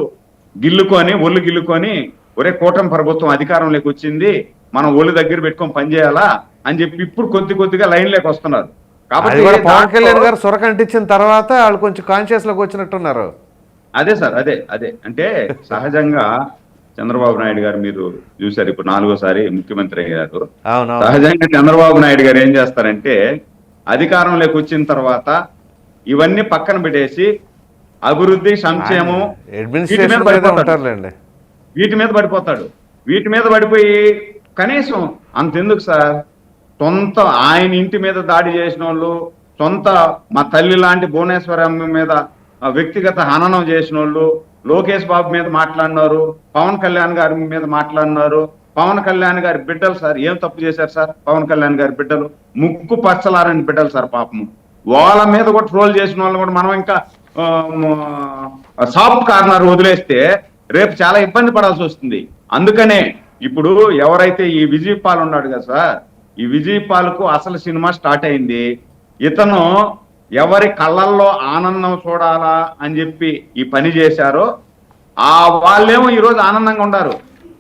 ఒళ్ళు గిల్లుకొని ఒరే కూటమి ప్రభుత్వం అధికారంలోకి వచ్చింది, మనం ఒళ్ళు దగ్గర పెట్టుకొని పనిచేయాలా అని చెప్పి ఇప్పుడు కొద్దిగా లైన్లోకి వస్తున్నారు. కాబట్టి పవన్ కళ్యాణ్ గారు సొరకంటిచ్చిన తర్వాత వాళ్ళు కొంచెం కాన్షియస్ లోకి వచ్చినట్టున్నారు. అదే సార్, అదే అంటే సహజంగా చంద్రబాబు నాయుడు గారు మీరు చూశారు, ఇప్పుడు 4వ సారి ముఖ్యమంత్రి అయ్యారు. సహజంగా చంద్రబాబు నాయుడు గారు ఏం చేస్తారంటే అధికారంలోకి వచ్చిన తర్వాత ఇవన్నీ పక్కన పెట్టేసి అభివృద్ధి, సంక్షేమం వీటి మీద పడిపోతాడు. వీటి మీద పడిపోయి కనీసం అంతెందుకు సార్, సొంత ఆయన ఇంటి మీద దాడి చేసిన వాళ్ళు, సొంత మా తల్లి లాంటి భువనేశ్వరమ్మ మీద వ్యక్తిగత హననం చేసిన వాళ్ళు, లోకేష్ బాబు మీద మాట్లాడినారు, పవన్ కళ్యాణ్ గారి మీద మాట్లాడినారు. పవన్ కళ్యాణ్ గారి బిడ్డలు సార్ ఏం తప్పు చేశారు సార్? పవన్ కళ్యాణ్ గారి బిడ్డలు ముక్కు పచ్చలారని బిడ్డలు సార్ పాపము. వాళ్ళ మీద కూడా ట్రోల్ చేసిన వాళ్ళు కూడా మనం ఇంకా సాఫ్ట్ కార్నర్ వదిలేస్తే రేపు చాలా ఇబ్బంది పడాల్సి వస్తుంది. అందుకనే ఇప్పుడు ఎవరైతే ఈ విజయపాల్ ఉన్నాడు కదా సార్, ఈ విజయపాల్కు అసలు సినిమా స్టార్ట్ అయింది. ఇతను ఎవరి కళ్ళల్లో ఆనందం చూడాలా అని చెప్పి ఈ పని చేశారో వాళ్ళేమో ఈరోజు ఆనందంగా ఉన్నారు.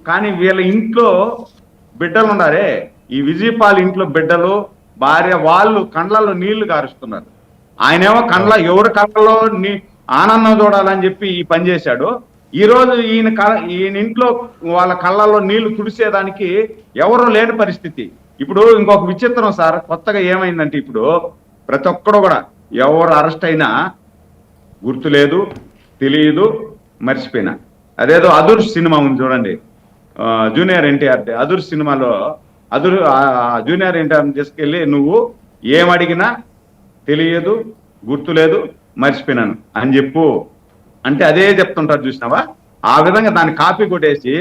కానీ వీళ్ళ ఇంట్లో బిడ్డలు ఉన్నారే, ఈ విజయపాల్ ఇంట్లో బిడ్డలు, భార్య, వాళ్ళు కళ్ళల్లో నీళ్లు కారుస్తున్నారు. ఆయనేమో ఎవరి కళ్ళలో ఆనందం చూడాలని చెప్పి ఈ పని చేశాడు. ఈరోజు ఈయన ఇంట్లో వాళ్ళ కళ్ళల్లో నీళ్లు తుడిసేదానికి ఎవరూ లేని పరిస్థితి. ఇప్పుడు ఇంకొక విచిత్రం సార్, కొత్తగా ఏమైందంటే ఇప్పుడు ప్రతి ఒక్కడు కూడా ఎవరు అరెస్ట్ అయినా గుర్తు లేదు, తెలియదు, మర్చిపోయినా. అదేదో అదుర్ సినిమా ఉంది చూడండి, జూనియర్ ఎన్టీఆర్. అదుర్ సినిమాలో జూనియర్ ఎన్టీఆర్ తీసుకెళ్ళి నువ్వు ఏమడిగినా తెలియదు, గుర్తులేదు, మర్చిపోయినాను అని చెప్పు అంటే అదే చెప్తుంటారు చూసినావా. ఆ విధంగా దాన్ని కాపీ కొట్టేసి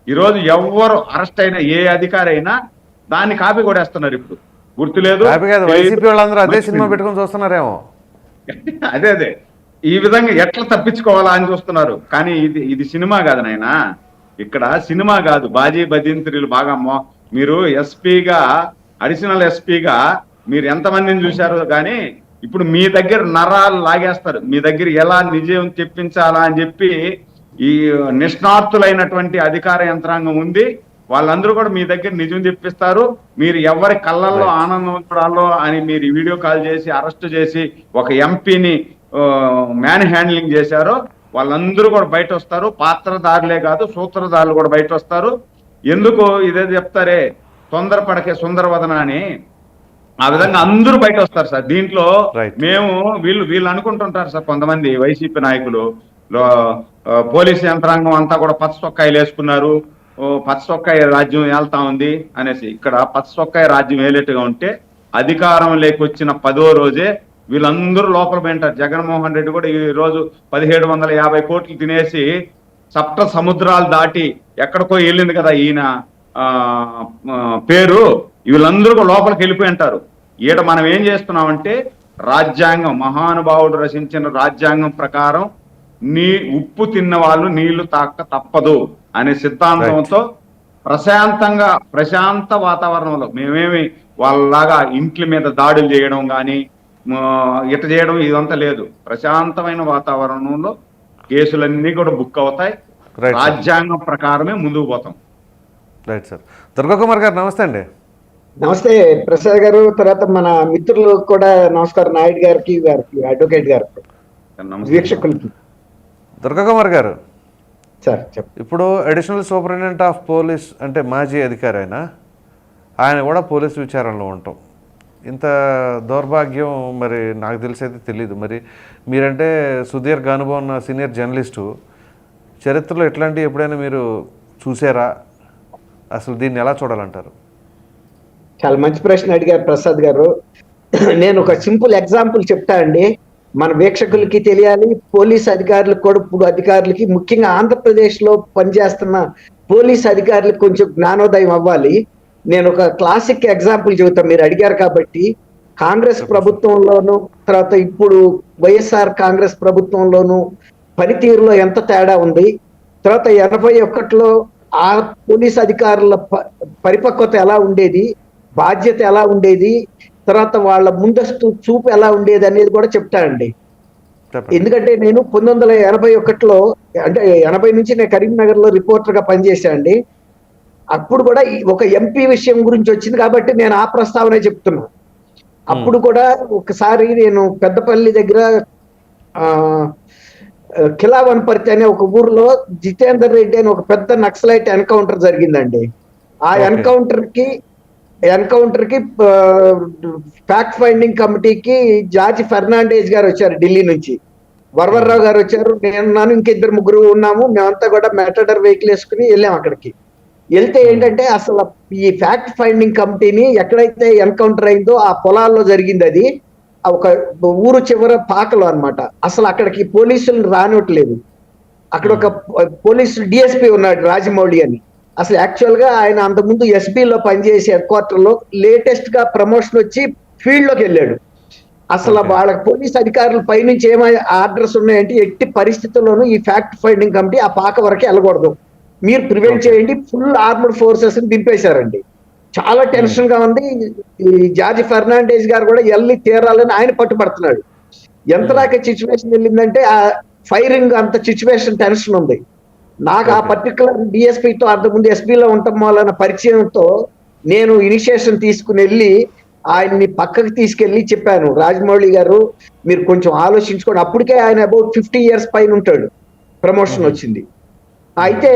ఈరోజు ఎవరు అరెస్ట్ అయినా ఏ అధికారి అయినా దాన్ని కాపీ కొట్టేస్తున్నారు. ఇప్పుడు గుర్తులేదు, అదే సినిమా పెట్టుకొని చూస్తున్నారేమో. అదే ఈ విధంగా ఎట్లా తప్పించుకోవాలా అని చూస్తున్నారు. కానీ ఇది సినిమా కాదు నాయన, ఇక్కడ సినిమా కాదు. బాజీ భజంత్రీలు బాగా మీరు ఎస్పీగా, అడిషనల్ ఎస్పీగా మీరు ఎంతమందిని చూశారో కానీ ఇప్పుడు మీ దగ్గర నరాలు లాగేస్తారు. మీ దగ్గర ఎలా నిజం చెప్పించాలా అని చెప్పి ఈ నిష్ణాతులైనటువంటి అధికార యంత్రాంగం ఉంది. వాళ్ళందరూ కూడా మీ దగ్గర నిజం చెప్పిస్తారు. మీరు ఎవరి కళ్ళల్లో ఆనందం చూడాలో అని మీరు వీడియో కాల్ చేసి అరెస్ట్ చేసి ఒక ఎంపీని మ్యాన్ హ్యాండ్లింగ్ చేశారో వాళ్ళందరూ కూడా బయట వస్తారు. పాత్రధారులే కాదు, సూత్రధారులు కూడా బయట వస్తారు. ఎందుకు ఇదే చెప్తారే తొందరపడకే సుందరవదన అని, ఆ విధంగా అందరూ బయట వస్తారు సార్. దీంట్లో మేము వీళ్ళు అనుకుంటుంటారు సార్, కొంతమంది వైసీపీ నాయకులు పోలీసు యంత్రాంగం అంతా కూడా పచ్చ చొక్కాయిలు వేసుకున్నారు, పచ్చ చొక్కాయి రాజ్యం వెళ్తా ఉంది అనేసి. ఇక్కడ పచ్చ చొక్కాయి రాజ్యం వేలేట్టుగా ఉంటే అధికారం లేకొచ్చిన 10వ రోజే వీళ్ళందరూ లోపల పోయింటారు. జగన్మోహన్ రెడ్డి కూడా ఈ రోజు 1750 కోట్లు తినేసి సప్త సముద్రాలు దాటి ఎక్కడికో వెళ్ళింది కదా ఈయన పేరు. వీళ్ళందరూ లోపలికి వెళ్ళిపోయి ఉంటారు. ఈడ మనం ఏం చేస్తున్నామంటే రాజ్యాంగం, మహానుభావుడు రచించిన రాజ్యాంగం ప్రకారం ఉప్పు తిన్న వాళ్ళు నీళ్లు తాక తప్పదు అనే సిద్ధాంతంతో ప్రశాంత వాతావరణంలో మేమేమి వాళ్ళలాగా ఇంట్ల మీద దాడులు చేయడం కానీ ఇట చేయడం ఇదంతా లేదు. ప్రశాంతమైన వాతావరణంలో కేసులన్నీ కూడా బుక్ అవుతాయి. రాజ్యాంగం ప్రకారమే ముందుకు పోతాం. Right sir. దుర్గాకుమార్ గారు నమస్తే అండి. నమస్తే ప్రసాద్ గారు. తర్వాత మన మిత్రులు కూడా నమస్కారం, నాయుడు గారికి, అడ్వకేట్ గారు, వీక్షకులకి. దుర్గాకుమార్ గారు సార్ ఇప్పుడు అడిషనల్ సూపరింటెండెంట్ ఆఫ్ పోలీస్ అంటే మాజీ అధికారి అయినా ఆయన కూడా పోలీసు విచారణలో ఉంటాం. ఇంత దౌర్భాగ్యం మరి నాకు తెలిసైతే తెలీదు. మరి మీరంటే సుదీర్ఘ అనుభవం ఉన్న సీనియర్ జర్నలిస్టు, చరిత్రలో ఇట్లాంటివి ఎప్పుడైనా మీరు చూసారా? అసలు దీన్ని ఎలా చూడాలంటారు? చాలా మంచి ప్రశ్న అడిగారు ప్రసాద్ గారు. నేను ఒక సింపుల్ ఎగ్జాంపుల్ చెప్తా అండి, మన వీక్షకులకి తెలియాలి, పోలీస్ అధికారులకు కూడా, ఇప్పుడు అధికారులకి, ముఖ్యంగా ఆంధ్రప్రదేశ్ లో పనిచేస్తున్న పోలీస్ అధికారులకు కొంచెం జ్ఞానోదయం అవ్వాలి. నేను ఒక క్లాసిక్ ఎగ్జాంపుల్ చెబుతాను, మీరు అడిగారు కాబట్టి. కాంగ్రెస్ ప్రభుత్వంలోను తర్వాత ఇప్పుడు వైఎస్ఆర్ కాంగ్రెస్ ప్రభుత్వంలోను పనితీరులో ఎంత తేడా ఉంది, తర్వాత 81లో ఆ పోలీస్ అధికారుల పరిపక్వత ఎలా ఉండేది, బాధ్యత ఎలా ఉండేది, తర్వాత వాళ్ళ ముందస్తు చూపు ఎలా ఉండేది అనేది కూడా చెప్తానండి. ఎందుకంటే నేను 1981లో, అంటే 80 నుంచి నేను కరీంనగర్ లో రిపోర్టర్ గా పనిచేశాను అండి. అప్పుడు కూడా ఒక ఎంపీ విషయం గురించి వచ్చింది కాబట్టి నేను ఆ ప్రస్తావనే చెప్తున్నా. అప్పుడు కూడా ఒకసారి నేను పెద్దపల్లి దగ్గర కిలావన్పర్తి అనే ఒక ఊర్లో జితేందర్ రెడ్డి అని ఒక పెద్ద నక్సలైట్ ఎన్కౌంటర్ జరిగిందండి. ఆ ఎన్కౌంటర్ కి ఫ్యాక్ట్ ఫైండింగ్ కమిటీకి జార్జ్ ఫెర్నాండేజ్ గారు వచ్చారు ఢిల్లీ నుంచి, వరవర్రావు గారు వచ్చారు, నేను ఇంకిద్దరు ముగ్గురు ఉన్నాము. మేమంతా కూడా మెటడర్ వెహికల్ వేసుకుని వెళ్ళాం అక్కడికి. వెళ్తే ఏంటంటే అసలు ఈ ఫ్యాక్ట్ ఫైండింగ్ కమిటీని ఎక్కడైతే ఎన్కౌంటర్ అయిందో ఆ పొలాల్లో జరిగింది. అది ఒక ఊరు చివర పాకలో అన్నమాట. అసలు అక్కడికి పోలీసులు రానివ్వట్లేదు. అక్కడ ఒక పోలీసు డిఎస్పీ ఉన్నాడు రాజమౌళి అని. అసలు యాక్చువల్ గా ఆయన అంతకుముందు ఎస్బీలో పనిచేసే హెడ్ క్వార్టర్ లో లేటెస్ట్ గా ప్రమోషన్ వచ్చి ఫీల్డ్ లోకి వెళ్ళాడు. అసలు వాళ్ళ పోలీస్ అధికారుల పైనుంచి ఏమైనా ఆర్డర్స్ ఉన్నాయంటే ఎట్టి పరిస్థితుల్లోనూ ఈ ఫ్యాక్ట్ ఫైండింగ్ కమిటీ ఆ పాక వరకే వెళ్ళకూడదు, మీరు ప్రివెంట్ చేయండి. ఫుల్ ఆర్మర్డ్ ఫోర్సెస్ ని దింపేశారండి. చాలా టెన్షన్ గా ఉంది. ఈ జార్జ్ ఫెర్నాండేజ్ గారు కూడా వెళ్ళి తీరాలని ఆయన పట్టుబడుతున్నాడు. ఎంతదాకా సిచ్యువేషన్ వెళ్ళిందంటే ఆ ఫైరింగ్ అంత సిచ్యువేషన్ టెన్షన్ ఉంది. నాకు ఆ పర్టికులర్ డిఎస్పీతో అంతకుముందు ఎస్పీలో ఉండటం వలన పరిచయంతో నేను ఇనిషియేషన్ తీసుకుని వెళ్ళి ఆయన్ని పక్కకి తీసుకెళ్లి చెప్పాను, రాజమౌళి గారు మీరు కొంచెం ఆలోచించుకోండి. అప్పటికే ఆయన అబౌట్ 50 years పైన ఉంటాడు, ప్రమోషన్ వచ్చింది. అయితే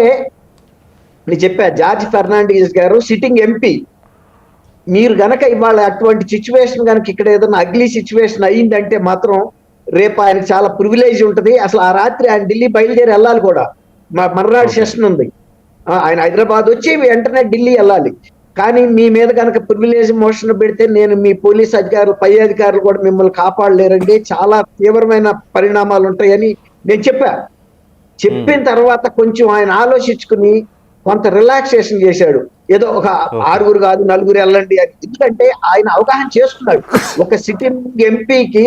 నేను చెప్పా, జార్జ్ ఫెర్నాండేజ్ గారు సిట్టింగ్ ఎంపీ, మీరు గనక ఇవాళ అటువంటి సిచ్యువేషన్ కనుక ఇక్కడ ఏదైనా అగ్లీ సిచ్యువేషన్ అయ్యిందంటే మాత్రం రేపు ఆయనకి చాలా ప్రివిలేజ్ ఉంటుంది. అసలు ఆ రాత్రి ఆయన ఢిల్లీ బయలుదేరి వెళ్ళాలి కూడా, మర్నాడు సెషన్ ఉంది. ఆయన హైదరాబాద్ వచ్చి వెంటనే ఢిల్లీ వెళ్ళాలి. కానీ మీ మీద కనుక ప్రివిలేజ్ మోషన్ పెడితే నేను మీ పోలీస్ అధికారులు, పై అధికారులు కూడా మిమ్మల్ని కాపాడలేరండి, చాలా తీవ్రమైన పరిణామాలు ఉంటాయని నేను చెప్పా. చెప్పిన తర్వాత కొంచెం ఆయన ఆలోచించుకుని కొంత రిలాక్సేషన్ చేశాడు. ఏదో ఒక 6 కాదు 4 వెళ్ళండి అని. ఎందుకంటే ఆయన అవగాహన చేసుకున్నాడు, ఒక సిట్టింగ్ ఎంపీకి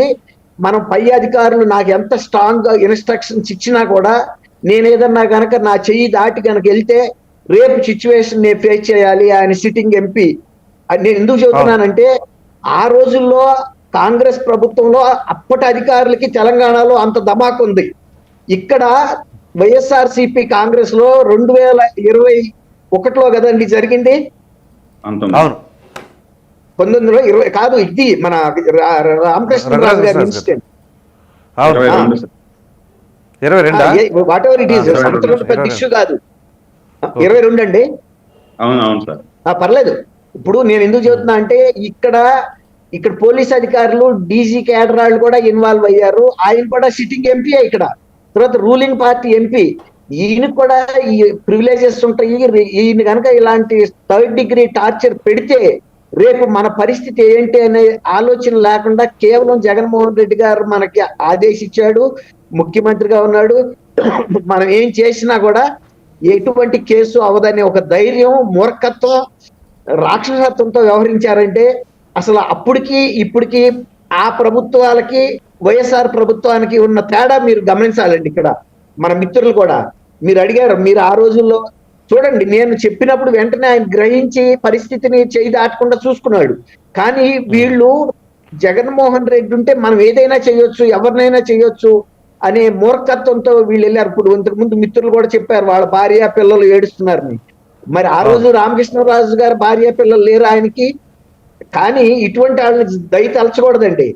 మనం పై అధికారులు నాకు ఎంత స్ట్రాంగ్ గా ఇన్స్ట్రక్షన్స్ ఇచ్చినా కూడా నేను ఏదన్నా కనుక నా చెయ్యి దాటి కనుక వెళ్తే రేపు సిచ్యువేషన్ నేను ఫేస్ చేయాలి. ఆయన సిట్టింగ్ ఎంపీ అని నేను ఎందుకు చెబుతున్నానంటే, ఆ రోజుల్లో కాంగ్రెస్ ప్రభుత్వంలో అప్పటి అధికారులకి తెలంగాణలో అంత ధమాకు ఉంది. ఇక్కడ వైఎస్ఆర్సిపి కాంగ్రెస్ లో 2021లో కదండి జరిగింది. 1920 కాదు, ఇది మన రామకృష్ణరాజు గారి incident. What ever it is, సంవత్సరం పెద్ద ఇష్యూ కాదు. 22 అండి. పర్లేదు. ఇప్పుడు నేను ఎందుకు చెబుతున్నా అంటే ఇక్కడ పోలీస్ అధికారులు, డీజీ కేడర్ వాళ్ళు కూడా ఇన్వాల్వ్ అయ్యారు. ఆయన కూడా సిట్టింగ్ ఎంపీ ఇక్కడ, తర్వాత రూలింగ్ పార్టీ ఎంపీ. ఈయన కూడా ఈ ప్రివిలేజెస్ ఉంటాయి. ఈయన కనుక ఇలాంటి 3rd degree టార్చర్ పెడితే రేపు మన పరిస్థితి ఏంటి అనే ఆలోచన లేకుండా కేవలం జగన్మోహన్ రెడ్డి గారు మనకి ఆదేశించాడు, ముఖ్యమంత్రిగా ఉన్నాడు, మనం ఏం చేసినా కూడా ఎటువంటి కేసు అవదనే ఒక ధైర్యం, మూర్ఖత్వం, రాక్షసత్వంతో వ్యవహరించారంటే అసలు అప్పటికి ఇప్పటికి ఆ ప్రభుత్వాలకి వైఎస్ఆర్ ప్రభుత్వానికి ఉన్న తేడా మీరు గమనించాలండి. ఇక్కడ మన మిత్రులు కూడా మీరు అడిగారు, మీరు ఆ రోజుల్లో చూడండి, నేను చెప్పినప్పుడు వెంటనే ఆయన గ్రహించి పరిస్థితిని చేయి దాటకుండా చూసుకున్నాడు. కానీ వీళ్ళు జగన్మోహన్ రెడ్డి ఉంటే మనం ఏదైనా చేయొచ్చు, ఎవరినైనా చేయొచ్చు అనే మూర్ఖత్వంతో వీళ్ళు వెళ్ళారు. ఇప్పుడు ఇంతకుముందు మిత్రులు కూడా చెప్పారు వాళ్ళ భార్య పిల్లలు ఏడుస్తున్నారని. మరి ఆ రోజు రామకృష్ణరాజు గారి భార్య పిల్లలు లేరు ఆయనకి. కానీ ఇటువంటి వాళ్ళని దయ తలచకూడదండి.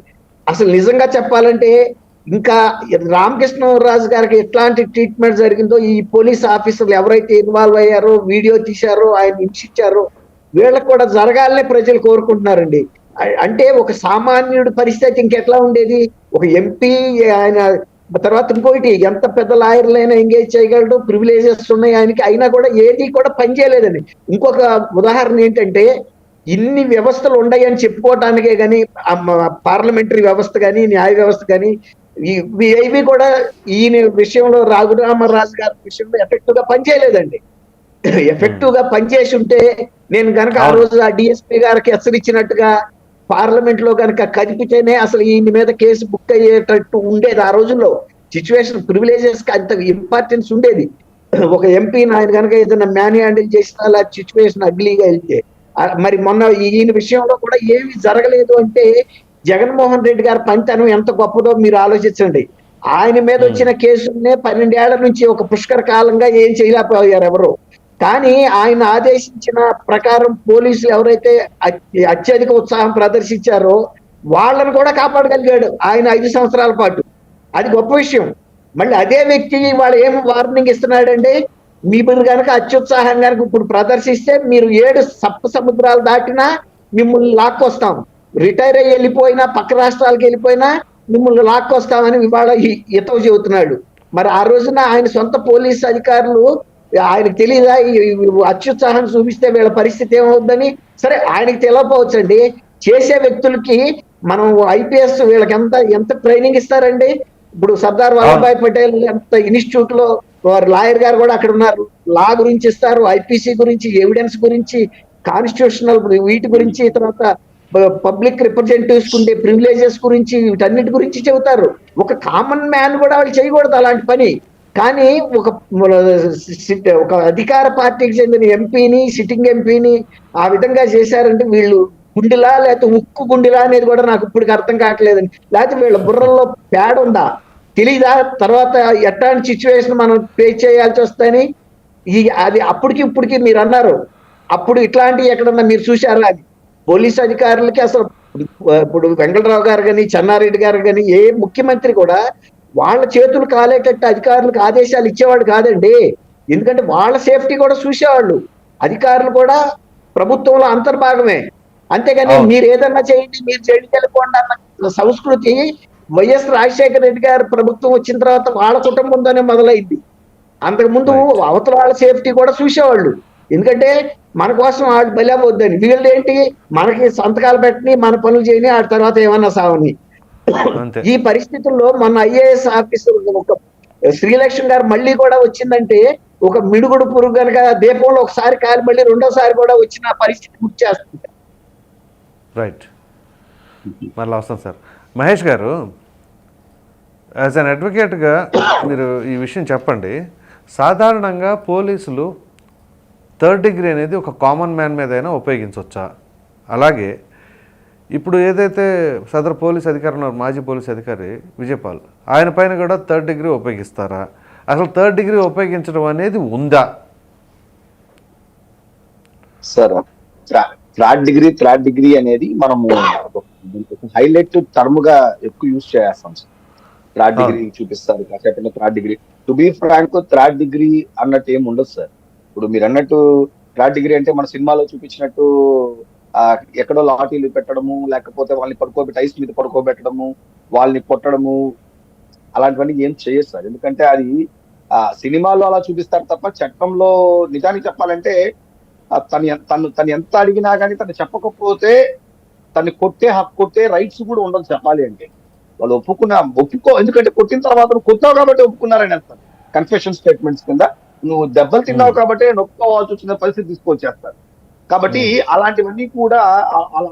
అసలు నిజంగా చెప్పాలంటే ఇంకా రామకృష్ణరాజు గారికి ఎట్లాంటి ట్రీట్మెంట్ జరిగిందో ఈ పోలీస్ ఆఫీసర్లు ఎవరైతే ఇన్వాల్వ్ అయ్యారో, వీడియో తీశారో, ఆయన హింసించారో, వీళ్ళకి కూడా జరగాలనే ప్రజలు కోరుకుంటున్నారండి. అంటే ఒక సామాన్యుడి పరిస్థితి ఇంకెట్లా ఉండేది? ఒక ఎంపీ ఆయన తర్వాత ఇంకోటి ఎంత పెద్ద లాయర్లైనా ఎంగేజ్ చేయగలడు, ప్రివిలేజెస్ ఉన్నాయి ఆయనకి, అయినా కూడా ఏది కూడా పనిచేయలేదండి. ఇంకొక ఉదాహరణ ఏంటంటే, ఇన్ని వ్యవస్థలు ఉన్నాయని చెప్పుకోవటానికే గాని పార్లమెంటరీ వ్యవస్థ గాని, న్యాయ వ్యవస్థ గాని ఇవి కూడా ఈయన విషయంలో రఘురామరాజు గారి విషయంలో ఎఫెక్టివ్ గా పనిచేయలేదండి. ఎఫెక్టివ్ గా పనిచేసి ఉంటే నేను కనుక ఆ రోజు ఆ డిఎస్పీ గారికి హెచ్చరించినట్టుగా పార్లమెంట్ లో కనుక కదిపితేనే అసలు ఈయన మీద కేసు బుక్ అయ్యేటట్టు ఉండేది. ఆ రోజుల్లో సిచ్యువేషన్ ప్రివిలేజెస్ కి అంత ఇంపార్టెన్స్ ఉండేది. ఒక ఎంపీని ఆయన కనుక ఏదైనా మ్యాన్ హ్యాండిల్ చేసినా అలా సిచ్యువేషన్ అగ్లీగా వెళ్తే మరి మొన్న ఈయన విషయంలో కూడా ఏమి జరగలేదు అంటే జగన్మోహన్ రెడ్డి గారి పనితనం ఎంత గొప్పదో మీరు ఆలోచించండి. ఆయన మీద వచ్చిన కేసుల్నే 12 ఏళ్ల నుంచి ఒక పుష్కర కాలంగా ఏం చేయలేకపోయారు ఎవరు. కానీ ఆయన ఆదేశించిన ప్రకారం పోలీసులు ఎవరైతే అత్యధిక ఉత్సాహం ప్రదర్శించారో వాళ్ళని కూడా కాపాడగలిగాడు ఆయన 5 సంవత్సరాల పాటు. అది గొప్ప విషయం. మళ్ళీ అదే వ్యక్తి వాళ్ళు ఏం వార్నింగ్ ఇస్తున్నాడంటే, మీరు కనుక అత్యుత్సాహం కనుక ఇప్పుడు ప్రదర్శిస్తే మీరు 7 సప్త సముద్రాలు దాటినా మిమ్మల్ని లాక్కొస్తాం, రిటైర్ అయ్యి వెళ్ళిపోయినా పక్క రాష్ట్రాలకు వెళ్ళిపోయినా మిమ్మల్ని లాక్కొస్తామని ఇవాళ హితవు చెబుతున్నాడు. మరి ఆ రోజున ఆయన సొంత పోలీస్ అధికారులు ఆయనకు తెలియదా అత్యుత్సాహం చూపిస్తే వీళ్ళ పరిస్థితి ఏమవుద్దని? సరే ఆయనకి తెలియకపోవచ్చండి, చేసే వ్యక్తులకి మనం ఐపీఎస్ వీళ్ళకి ఎంత ట్రైనింగ్ ఇస్తారండి? ఇప్పుడు సర్దార్ వల్లభాయ్ పటేల్ ఎంత ఇన్స్టిట్యూట్ లో వారు లాయర్ గారు కూడా అక్కడ ఉన్నారు, లా గురించి ఇస్తారు, ఐపీసీ గురించి, ఎవిడెన్స్ గురించి, కాన్స్టిట్యూషనల్ వీటి గురించి, తర్వాత పబ్లిక్ రిప్రజెంటేటివ్స్ ఉండే ప్రివిలేజెస్ గురించి, వీటన్నిటి గురించి చెబుతారు. ఒక కామన్ మ్యాన్ కూడా వాళ్ళు చేయకూడదు అలాంటి పని. కానీ ఒక అధికార పార్టీకి చెందిన ఎంపీని, సిట్టింగ్ ఎంపీని ఆ విధంగా చేశారంటే వీళ్ళు గుండెలా లేకపోతే ఉక్కు గుండెలా అనేది కూడా నాకు ఇప్పటికి అర్థం కావట్లేదండి. లేకపోతే వీళ్ళ బుర్రల్లో పేడ ఉందా తెలీదా? తర్వాత ఎట్లాంటి సిచ్యువేషన్ మనం ఫేస్ చేయాల్సి వస్తాయని అది అప్పటికి ఇప్పటికి మీరు అన్నారు, అప్పుడు ఇట్లాంటివి ఎక్కడన్నా మీరు చూశారా? అది పోలీస్ అధికారులకి అసలు ఇప్పుడు వెంకటరావు గారు కానీ, చెన్నారెడ్డి గారు కానీ, ఏ ముఖ్యమంత్రి కూడా వాళ్ళ చేతులు కాలేటట్టు అధికారులకు ఆదేశాలు ఇచ్చేవాడు కాదండి. ఎందుకంటే వాళ్ళ సేఫ్టీ కూడా చూసేవాళ్ళు. అధికారులు కూడా ప్రభుత్వంలో అంతర్భాగమే. అంతేగాని మీరు ఏదన్నా చేయండి, మీరు చేయగలిపోండి అన్న సంస్కృతి వైఎస్ రాజశేఖర రెడ్డి గారు ప్రభుత్వం వచ్చిన తర్వాత వాళ్ళ కుటుంబంతోనే మొదలైంది. అంతకుముందు అవతల వాళ్ళ సేఫ్టీ కూడా చూసేవాళ్ళు. ఎందుకంటే మన కోసం వాళ్ళు బలవద్దని, వీళ్ళు ఏంటి మనకి సంతకాలు పెట్టని, మన పనులు చేయని, ఆ తర్వాత ఏమన్నా సావని. ఈ పరిస్థితుల్లో మన ఐఏఎస్ ఆఫీసర్ ఒక శ్రీలక్ష్మి గారు మళ్ళీ కూడా వచ్చిందంటే ఒక మిడుగుడు పురుగు కనుక దీపంలో ఒకసారి కాలి మళ్ళీ రెండోసారి కూడా వచ్చిన పరిస్థితి గుర్తు చేస్తుంది. రైట్, మళ్ళీ వస్తాం సార్. మహేష్ గారు, యాజ్ అన్ అడ్వకేట్గా మీరు ఈ విషయం చెప్పండి. సాధారణంగా పోలీసులు థర్డ్ డిగ్రీ అనేది ఒక కామన్ మ్యాన్ మీద అయినా ఉపయోగించవచ్చా? అలాగే ఇప్పుడు ఏదైతే సదరు పోలీస్ అధికారి ఉన్నారు, మాజీ పోలీస్ అధికారి విజయపాల్, ఆయన పైన కూడా థర్డ్ డిగ్రీ ఉపయోగిస్తారా? అసలు థర్డ్ డిగ్రీ ఉపయోగించడం అనేది ఉందా? సార్, థర్డ్ డిగ్రీ అనేది మనము హైలైట్ టర్మ్ గా ఎక్కువ యూజ్ చేస్తాం సార్. థర్డ్ డిగ్రీ చూపిస్తారు కాసేపు. Third degree to be frank, third degree అన్నట్టు ఏమి ఉండదు సార్. ఇప్పుడు మీరు అన్నట్టు థర్డ్ డిగ్రీ అంటే మన సినిమాలో చూపించినట్టు ఎక్కడో లాఠీలు పెట్టడము, లేకపోతే వాళ్ళని పడుకోబెట్టి ఐస్ మీద పడుకోబెట్టడము, వాళ్ళని కొట్టడము, అలాంటివన్నీ ఏం చేయరు సార్. ఎందుకంటే అది సినిమాలో అలా చూపిస్తారు తప్ప చట్టంలో నిజానికి చెప్పాలంటే తను ఎంత అడిగినా కానీ తను చెప్పకపోతే తను కొట్టే రైట్స్ కూడా ఉండదు చెప్పాలి అంటే. వాళ్ళు ఒప్పుకో, ఎందుకంటే కొట్టిన తర్వాత నువ్వు కొట్టావు కాబట్టి ఒప్పుకున్నారని అంటారు. కన్ఫెషన్ స్టేట్మెంట్స్ కింద నువ్వు దెబ్బలు తిన్నావు కాబట్టి నొప్పుకోవాల్సి వచ్చిన పరిస్థితి తీసుకొచ్చేస్తారు. కాబట్టి అలాంటివన్నీ కూడా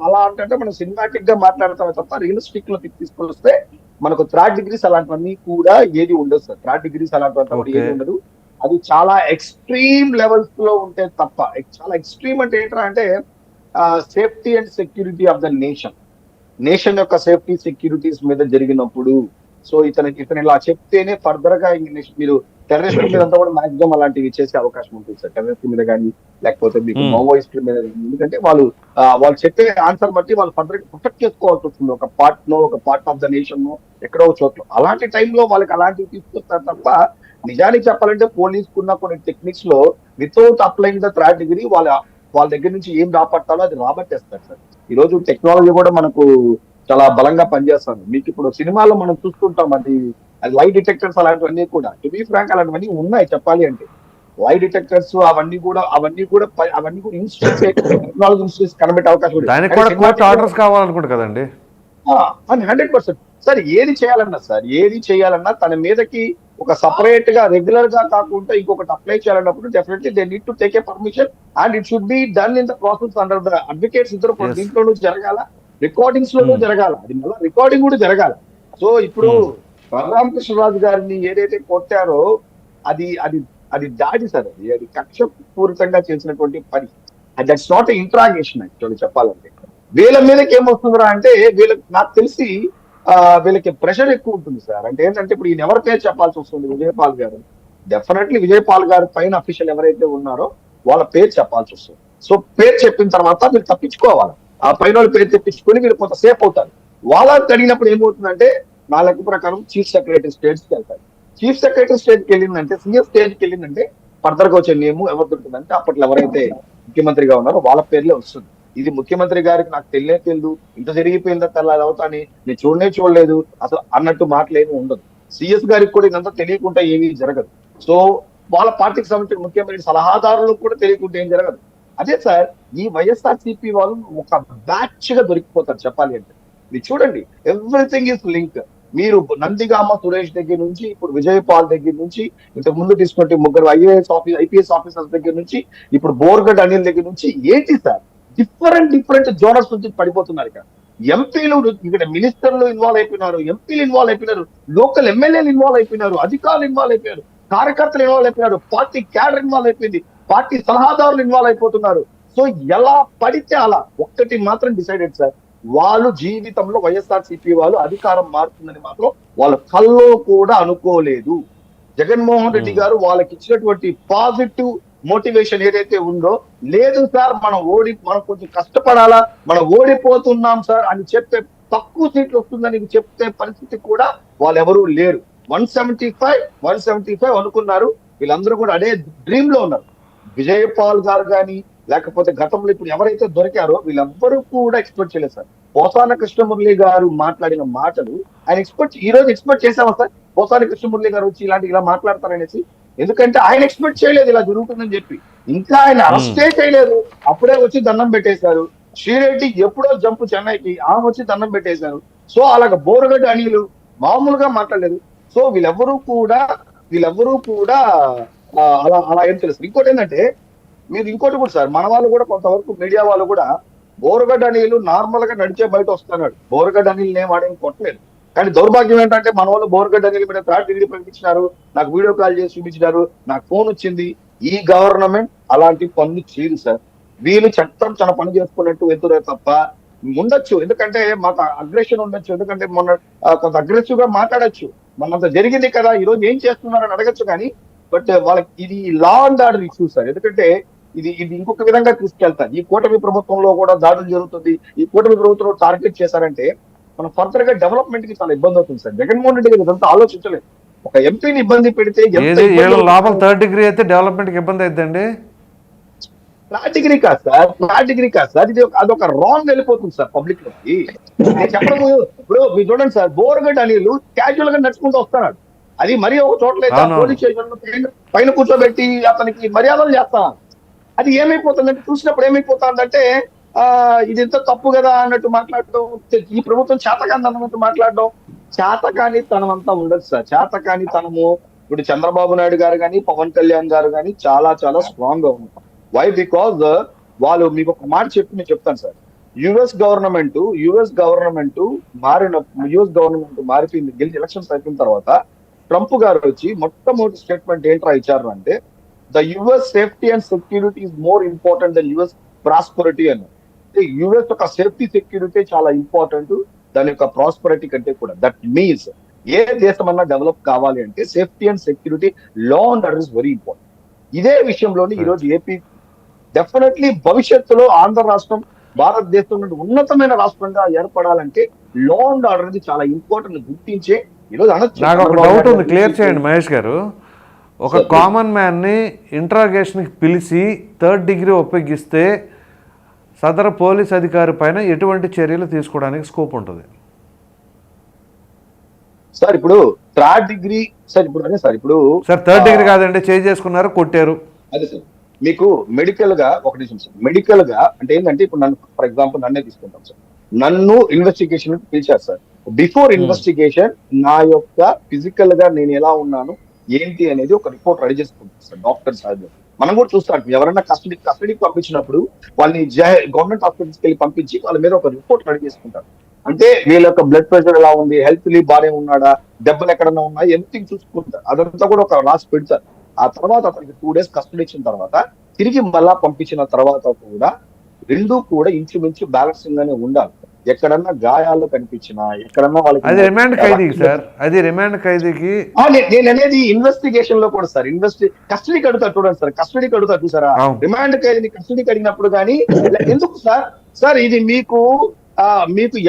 అలా అంటే మనం సినిమాటిక్ గా మాట్లాడతామే తప్ప రియలిస్టిక్ లో తీసుకొస్తే మనకు థర్డ్ డిగ్రీస్ అలాంటివన్నీ కూడా ఏది ఉండదు సార్. థర్డ్ డిగ్రీస్ అలాంటివి ఏది ఉండదు. అది చాలా ఎక్స్ట్రీమ్ లెవెల్స్ లో ఉంటే తప్ప. చాలా ఎక్స్ట్రీమ్ అంటే ఏంటంటే అంటే safety and security of the nation యొక్క సేఫ్టీ సెక్యూరిటీస్ మీద జరిగినప్పుడు, సో ఇతను ఇలా చెప్తేనే ఫర్దర్ గా మీరు టెర్రరిస్ట్ మీద అంతా కూడా మాక్సిమం అలాంటివి చేసే అవకాశం ఉంటుంది సార్. టెర్రరిస్ట్ మీద కానీ, లేకపోతే మీకు మావోయిస్ట్ మీద. ఎందుకంటే వాళ్ళు చెప్పే ఆన్సర్ బట్టి వాళ్ళు ఫర్దర్ ప్రొటెక్ట్ చేసుకోవాల్సి వస్తుంది. ఒక పార్ట్ ఆఫ్ ద నేషన్ ఎక్కడో చోట్ల. అలాంటి టైంలో వాళ్ళకి అలాంటివి తీసుకొస్తారు తప్ప నిజానికి చెప్పాలంటే పోలీస్ కున్న కొన్ని టెక్నిక్స్ లో without applying the third degree వాళ్ళ వాళ్ళ దగ్గర నుంచి ఏం రాబట్టాలో అది రాబట్టేస్తారు సార్. ఈ రోజు టెక్నాలజీ కూడా మనకు చాలా బలంగా పనిచేస్తుంది. మీకు ఇప్పుడు సినిమాలో మనం చూస్తుంటాం, అది అది లై డిటెక్టర్స్ అలాంటివన్నీ కూడా, టు బి ఫ్రాంక్ అలాంటివన్నీ ఉన్నాయి చెప్పాలి అంటే. లై డిటెక్టర్స్ అవన్నీ కూడా ఇన్స్టిట్యూట్స్ టెక్నాలజీ ఇన్స్టిట్యూట్స్ కనబెట్టే అవకాశం ఉంది. దానికి కూడా కోర్టు ఆర్డర్స్ కావాలనుకుంటా కదండి. 100% సార్. ఏది చేయాలన్నా తన మీదకి ఒక సపరేట్ గా రెగ్యులర్ గా కాకుండా ఇంకొకటి అప్లై చేయాలన్నప్పుడు definitely they need to take a permission and it should be done in the process under the advocates. ఇద్దరు Yes. దీంట్లోనూ జరగాల, రికార్డింగ్స్ లోనూ జరగాల, అది మళ్ళీ రికార్డింగ్ కూడా జరగాల. సో ఇప్పుడు రఘురామకృష్ణరాజు గారిని ఏదైతే కొట్టారో అది అది అది దాడి సార్, అది కక్ష పూరితంగా చేసినటువంటి పని. దట్స్ నాట్ ఇంట్రాగేషన్ యాక్చువల్లీ చెప్పాలంటే. వీళ్ళ మీదకి ఏమొస్తుందిరా అంటే, వీళ్ళకి నాకు తెలిసి వీళ్ళకి ప్రెషర్ ఎక్కువ ఉంటుంది సార్. అంటే ఏంటంటే ఇప్పుడు ఈయన ఎవరి పేరు చెప్పాల్సి వస్తుంది, విజయపాల్ గారు. డెఫినెట్లీ విజయపాల్ గారు పైన అఫీషియల్ ఎవరైతే ఉన్నారో వాళ్ళ పేరు చెప్పాల్సి వస్తుంది. సో పేరు చెప్పిన తర్వాత వీళ్ళు తప్పించుకోవాలి. ఆ పైన వాళ్ళ పేరు తెప్పించుకొని వీళ్ళు కొంత సేఫ్ అవుతారు. వాళ్ళకి అడిగినప్పుడు ఏమవుతుందంటే, నా లెక్క ప్రకారం చీఫ్ సెక్రటరీ స్టేట్స్ కి వెళ్తారు. చీఫ్ సెక్రటరీ స్టేట్ కి వెళ్ళిందంటే, సీఎం స్టేట్ కి వెళ్ళిందంటే ఫర్దర్ గా వచ్చే నేమ్ ఎవరు దొరుకుతుందంటే అప్పట్లో ఎవరైతే ముఖ్యమంత్రిగా ఉన్నారో వాళ్ళ పేర్లే వస్తుంది. ఇది ముఖ్యమంత్రి గారికి నాకు తెలియదు, ఇంత జరిగిపోయిందా తెల్లాలి అవుతాని, నేను చూడలేదు అసలు అన్నట్టు మాటలేమీ ఉండదు. సిఎస్ గారికి కూడా ఇదంతా తెలియకుండా ఏమీ జరగదు. సో వాళ్ళ పార్టీకి సంబంధించిన ముఖ్యమైన సలహాదారులకు కూడా తెలియకుండా ఏం జరగదు. అదే సార్, ఈ వైఎస్ఆర్సీపీ వాళ్ళు ఒక బ్యాచ్ గా దొరికిపోతారు చెప్పాలి అంటే. మీరు చూడండి, ఎవ్రీథింగ్ ఈస్ లింక్. మీరు నందిగామ సురేష్ దగ్గర నుంచి, ఇప్పుడు విజయపాల్ దగ్గర నుంచి, ఇంతకు ముందు తీసుకుంటే ముగ్గురు ఐపీఎస్ ఆఫీసర్స్ దగ్గర నుంచి, ఇప్పుడు బోర్గడ్ అనిల్ దగ్గర నుంచి, ఏంటి సార్ డిఫరెంట్ జోనర్స్ నుంచి పడిపోతున్నారు. ఇక్కడ ఎంపీలు, ఇక్కడ మినిస్టర్లు ఇన్వాల్వ్ అయిపోయినారు, ఎంపీలు ఇన్వాల్వ్ అయిపోయినారు, లోకల్ ఎమ్మెల్యేలు ఇన్వాల్వ్ అయిపోయినారు, అధికారులు ఇన్వాల్వ్ అయిపోయారు, కార్యకర్తలు ఇన్వాల్వ్ అయిపోయినారు, పార్టీ క్యాడర్ ఇన్వాల్వ్ అయిపోయింది, పార్టీ సలహాదారులు ఇన్వాల్వ్ అయిపోతున్నారు. సో ఎలా పడితే అలా. ఒక్కటి మాత్రం డిసైడెడ్ సార్, వాళ్ళు జీవితంలో వైఎస్ఆర్సీపీ వాళ్ళు అధికారం మారుతుందని మాత్రం వాళ్ళ కల్లో కూడా అనుకోలేదు. జగన్మోహన్ రెడ్డి గారు వాళ్ళకి ఇచ్చినటువంటి పాజిటివ్ మోటివేషన్ ఏదైతే ఉందో, లేదు సార్ మనం కొంచెం కష్టపడాలా, మనం ఓడిపోతున్నాం సార్ అని చెప్తే, తక్కువ సీట్లు వస్తుందని చెప్తే పరిస్థితి కూడా వాళ్ళెవరూ లేరు. 175 అనుకున్నారు. వీళ్ళందరూ కూడా అదే డ్రీమ్ లో ఉన్నారు. విజయపాల్ గారు కానీ, లేకపోతే గతంలో ఇప్పుడు ఎవరైతే దొరికారో వీళ్ళెవ్వరూ కూడా ఎక్స్పెక్ట్ చేయలేదు సార్. పోసాన కృష్ణమురళి గారు మాట్లాడిన మాటలు ఆయన ఈ రోజు ఎక్స్పెక్ట్ చేశామా సార్? పోసాన కృష్ణమురళి గారు వచ్చి ఇలా మాట్లాడతారనేసి. ఎందుకంటే ఆయన ఎక్స్పెక్ట్ చేయలేదు ఇలా జరుగుతుందని చెప్పి. ఇంకా ఆయన అరెస్టే చేయలేదు, అప్పుడే వచ్చి దండం పెట్టేశారు. శ్రీరెడ్డి ఎప్పుడో జంపు చెన్నైకి, ఆమె వచ్చి దండం పెట్టేశారు. సో అలాగ బోరగడ్డ అనిలు మామూలుగా మాట్లాడలేదు. సో వీళ్ళెవ్వరూ కూడా అలా ఏం తెలుసు. ఇంకోటి ఏంటంటే, మీరు ఇంకోటి కూడా సార్, మన వాళ్ళు కూడా కొంతవరకు మీడియా వాళ్ళు కూడా బోరగడ్డ అనిలు నార్మల్ గా నడిచే బయట వస్తున్నాడు. బోరగడ్డ అనిల్ ఏం వాడేం కొట్టలేదు. కానీ దౌర్భాగ్యం ఏంటంటే, మన వాళ్ళు బోరగడ్డ అనిల్ మీద 3rd డిగ్రీ ప్రకటించినారు, నాకు వీడియో కాల్ చేసి చూపించినారు, నాకు ఫోన్ వచ్చింది. ఈ గవర్నమెంట్ అలాంటి పనులు చేయదు సార్. వీళ్ళు చట్టం తన పని చేసుకున్నట్టు ఎదురే తప్ప ఉండొచ్చు. ఎందుకంటే మాకు అగ్రెషన్ ఉండొచ్చు, ఎందుకంటే మొన్న కొంత అగ్రెసివ్ గా మాట్లాడొచ్చు, మొన్నంత జరిగింది కదా, ఈ రోజు ఏం చేస్తున్నారని అడగచ్చు. కానీ బట్ వాళ్ళకి ఇది law and order issue sir. ఎందుకంటే ఇది ఇంకొక విధంగా తీసుకెళ్తారు. ఈ కూటమి ప్రభుత్వంలో కూడా దాడులు జరుగుతుంది. ఈ కూటమి ప్రభుత్వంలో టార్గెట్ చేశారంటే మనం ఫర్దర్ గా డెవలప్మెంట్ కి చాలా ఇబ్బంది అవుతుంది సార్. జగన్మోహన్ రెడ్డి గారు ఇదంతా ఆలోచించలేదు. ఒక ఎంపీని ఇబ్బంది పెడితే లోపల 3rd డిగ్రీ అయితే డెవలప్మెంట్ కి ఇబ్బంది అవుతుందండి. 3rd డిగ్రీ కాదు సార్, ఇది అదొక రాంగ్ వెళ్ళిపోతుంది సార్ పబ్లిక్ లోకి. చెప్పడం ఇప్పుడు మీరు చూడండి సార్, బోరగడ్డ అనిలు క్యాజువల్ గా నడుచుకుంటూ వస్తున్నాడు. అది మరీ ఒక చోట్ల పోలీస్ స్టేషన్ పైన కూర్చోబెట్టి అతనికి మర్యాదలు చేస్తాను. అది ఏమైపోతుందంటే, చూసినప్పుడు ఏమైపోతుందంటే ఇది ఎంత తప్పు కదా అన్నట్టు మాట్లాడడం, ఈ ప్రభుత్వం చేతకాని అన్నట్టు మాట్లాడడం. చేతకాని తనం అంతా ఉండదు సార్. చేతకాని తనము ఇప్పుడు చంద్రబాబు నాయుడు గారు కానీ, పవన్ కళ్యాణ్ గారు కానీ చాలా స్ట్రాంగ్ గా ఉన్నారు. వై? బికాజ్ వాళ్ళు, మీకు ఒక మాట నేను చెప్తాను సార్. యుఎస్ గవర్నమెంట్ మారిపోయింది, గెలిచి ఎలక్షన్స్ అయిపోయిన తర్వాత ట్రంప్ గారు వచ్చి మొట్టమొదటి స్టేట్మెంట్ ఏంట్రా ఇచ్చారు అంటే, the US safety and security is more important then US prosperity అని. యుఎస్ యొక్క సేఫ్టీ సెక్యూరిటీ చాలా ఇంపార్టెంట్ దాని యొక్క ప్రాస్పరిటీ కంటే కూడా. దట్ మీన్స్ ఏ దేశం అన్నా డెవలప్ కావాలి అంటే safety and security, law and order is very important. ఇదే విషయంలోని ఈ రోజు ఏపీ డెఫినెట్లీ భవిష్యత్తులో ఆంధ్ర రాష్ట్రం భారతదేశం నుండి ఉన్నతమైన రాష్ట్రంగా ఏర్పడాలంటే లా అండ్ ఆర్డర్ అనేది చాలా ఇంపార్టెంట్ గుర్తించే ఈరోజు అనొచ్చు. నాకు ఒక డౌట్ ఉంది, క్లియర్ చేయండి మహేష్ గారు. ఒక కామన్ మ్యాన్ని ఇంట్రాగేషన్కి పిలిచి 3rd డిగ్రీ ఉపయోగిస్తే సదరు పోలీస్ అధికారి పైన ఎటువంటి చర్యలు తీసుకోవడానికి స్కోప్ ఉంటుంది? సార్ ఇప్పుడు 3rd డిగ్రీ సార్ ఇప్పుడు అదే సార్ ఇప్పుడు సార్ 3rd డిగ్రీ కాదండి, చేసుకున్నారు, కొట్టారు. అదే సార్ మీకు మెడికల్ గా ఒక నిమిషం సార్, మెడికల్ గా అంటే ఏంటంటే ఇప్పుడు నన్ను ఫర్ ఎగ్జాంపుల్ నన్నే తీసుకుంటాం సార్, నన్ను ఇన్వెస్టిగేషన్ పిలిచారు సార్. బిఫోర్ ఇన్వెస్టిగేషన్ నా యొక్క ఫిజికల్ గా నేను ఎలా ఉన్నాను ఏంటి అనేది ఒక రిపోర్ట్ రెడీ చేసుకుంటాం సార్ డాక్టర్ సార్. మనం కూడా చూస్తాం ఎవరైనా కస్టడీకి పంపించినప్పుడు వాళ్ళని గవర్నమెంట్ హాస్పిటల్స్కి వెళ్ళి పంపించి వాళ్ళ మీద ఒక రిపోర్ట్ రెడీ చేసుకుంటారు. అంటే వీళ్ళ యొక్క బ్లడ్ ప్రెషర్ ఎలా ఉంది, హెల్త్లీ బాగానే ఉన్నాడా, దెబ్బలు ఎక్కడన్నా ఉన్నాయి, ఎవ్రీథింగ్ చూసుకుంటారు. అదంతా కూడా ఒక రాసి పెడతారు. ఆ తర్వాత అతనికి 2 days కస్టడీ ఇచ్చిన తర్వాత తిరిగి మళ్ళా పంపించిన తర్వాత కూడా రెండు కూడా ఇంచుమించు బ్యాలెన్సింగ్ గానే ఉండాలి. ఎక్కడన్నా గాయాలు కనిపించినా ఎక్కడన్నా వాళ్ళకి అది రిమాండ్ ఖైదీకి సార్, అది రిమాండ్ ఖైదీకి. నేను అనేది ఇన్వెస్టిగేషన్ లో కూడా సార్, కస్టడీకి అడుగుతారు చూడండి సార్, కస్టడీకి అడుగుతారు చూసారా, రిమాండ్ ఖైదీని కస్టడీకి అడిగినప్పుడు కానీ ఎందుకు సార్ సార్ ఇది మీకు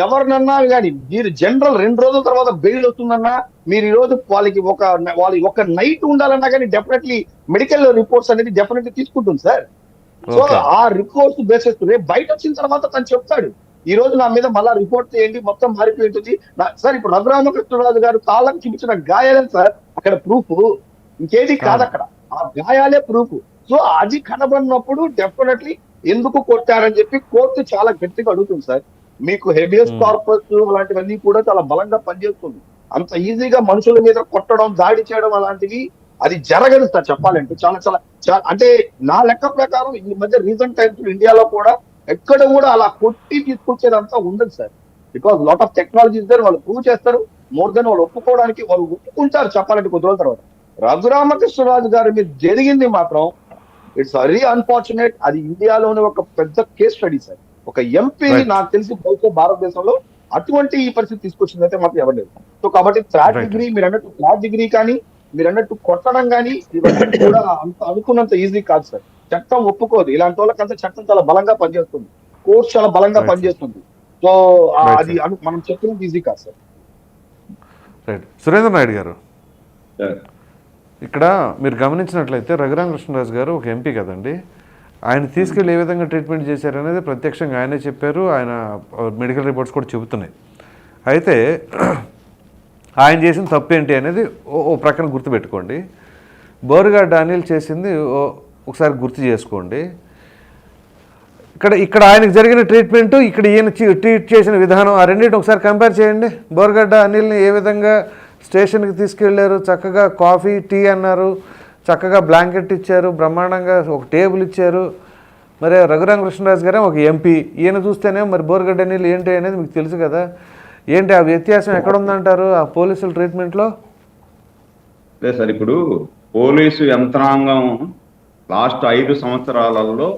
ఎవరినన్నా కానీ మీరు జనరల్ 2 రోజుల తర్వాత బెయిల్ వస్తుందన్నా మీరు ఈ రోజు వాళ్ళకి ఒక నైట్ ఉండాలన్నా కానీ డెఫినెట్లీ మెడికల్ రిపోర్ట్స్ అనేది డెఫినెట్లీ తీసుకుంటుంది సార్. సో ఆ రిపోర్ట్స్ బేసిస్ బయట వచ్చిన తర్వాత తను చెప్తాడు ఈ రోజు నా మీద మళ్ళా రిపోర్ట్ చేయండి మొత్తం మారిపోయి ఉంటుంది సార్. ఇప్పుడు రఘురామకృష్ణరాజు గారు కాళ్ళకు చూపించిన గాయాలే సార్ అక్కడ ప్రూఫ్, ఇంకేది కాదు అక్కడ, ఆ గాయాలే ప్రూఫ్. సో అది కనబడినప్పుడు డెఫినెట్లీ ఎందుకు కొట్టారని చెప్పి కోర్టు చాలా గట్టిగా అడుగుతుంది సార్. మీకు హెబియస్ కార్పస్ అలాంటివన్నీ కూడా చాలా బలంగా పనిచేస్తుంది. అంత ఈజీగా మనుషుల మీద కొట్టడం దాడి చేయడం అలాంటివి అది జరగదు సార్ చెప్పాలంటే. చాలా చాలా అంటే నా లెక్క ప్రకారం ఈ మధ్య రీసెంట్ టైమ్స్ ఇండియాలో కూడా ఎక్కడ కూడా అలా కొట్టి తీసుకొచ్చేదంతా ఉండదు sir. Because lot of technologies దగ్గర వాళ్ళు ప్రూవ్ చేస్తారు, మోర్ దెన్ వాళ్ళు ఒప్పుకోవడానికి వాళ్ళు ఒప్పుకుంటారు చెప్పాలంటే కొద్ది రోజుల తర్వాత. రఘురామకృష్ణరాజు గారి మీద జరిగింది మాత్రం ఇట్స్ వెరీ అన్ఫార్చునేట్. అది ఇండియాలోనే ఒక పెద్ద కేస్ స్టడీ సార్. ఒక ఎంపీని నాకు తెలిసి బహుశా భారతదేశంలో అటువంటి ఈ పరిస్థితి తీసుకొచ్చిందంటే మాత్రం ఎవరు లేదు. సో కాబట్టి 3rd డిగ్రీ మీరు అన్నట్టు 3rd డిగ్రీ కానీ మీరు అన్నట్టు కొట్టడం కానీ ఇవన్నీ కూడా అంత అనుకున్నంత ఈజీ కాదు సార్. చట్టం ఒప్పుకోదు ఇలాంటి వాళ్ళకంతా. చట్టం చాలా బలంగా పనిచేస్తుంది, కోర్టు చాలా బలంగా పనిచేస్తుంది. సో అది మనం చెప్పినది ఈజీ కాదు సార్. రైట్. సురేంద్ర నాయుడు గారు, ఇక్కడ మీరు గమనించినట్లయితే రఘురామకృష్ణరాజు గారు ఒక ఎంపీ కదండి, ఆయన తీసుకెళ్ళి ఏ విధంగా ట్రీట్మెంట్ చేశారనేది ప్రత్యక్షంగా ఆయనే చెప్పారు, ఆయన మెడికల్ రిపోర్ట్స్ కూడా చెబుతున్నాయి. అయితే ఆయన చేసిన తప్పు ఏంటి అనేది ఓ ప్రక్కన గుర్తుపెట్టుకోండి. బోరుగడ్డ అనిల్ చేసింది ఒకసారి గుర్తు చేసుకోండి. ఇక్కడ ఆయనకు జరిగిన ట్రీట్మెంటు, ఇక్కడ ఈయన ట్రీట్ చేసిన విధానం, ఆ రెండింటిని ఒకసారి కంపేర్ చేయండి. బోరుగడ్డ అనిల్ని ఏ విధంగా స్టేషన్కి తీసుకెళ్లారు, చక్కగా కాఫీ టీ అన్నారు, చక్కగా బ్లాంకెట్ ఇచ్చారు, బ్రహ్మాండంగా ఒక టేబుల్ ఇచ్చారు. మరి రఘురామకృష్ణరాజు గారే ఒక ఎంపీ, ఈయన చూస్తేనే మరి బోరుగడ్డ అనిల్ ఏంటి అనేది మీకు తెలుసు కదా. ఏంటి ఆ వ్యత్యాసం ఎక్కడ ఉందంటారు ఆ పోలీసుల ట్రీట్మెంట్లో? అదే సార్, ఇప్పుడు పోలీసు యంత్రాంగం లాస్ట్ 5 సంవత్సరాలలో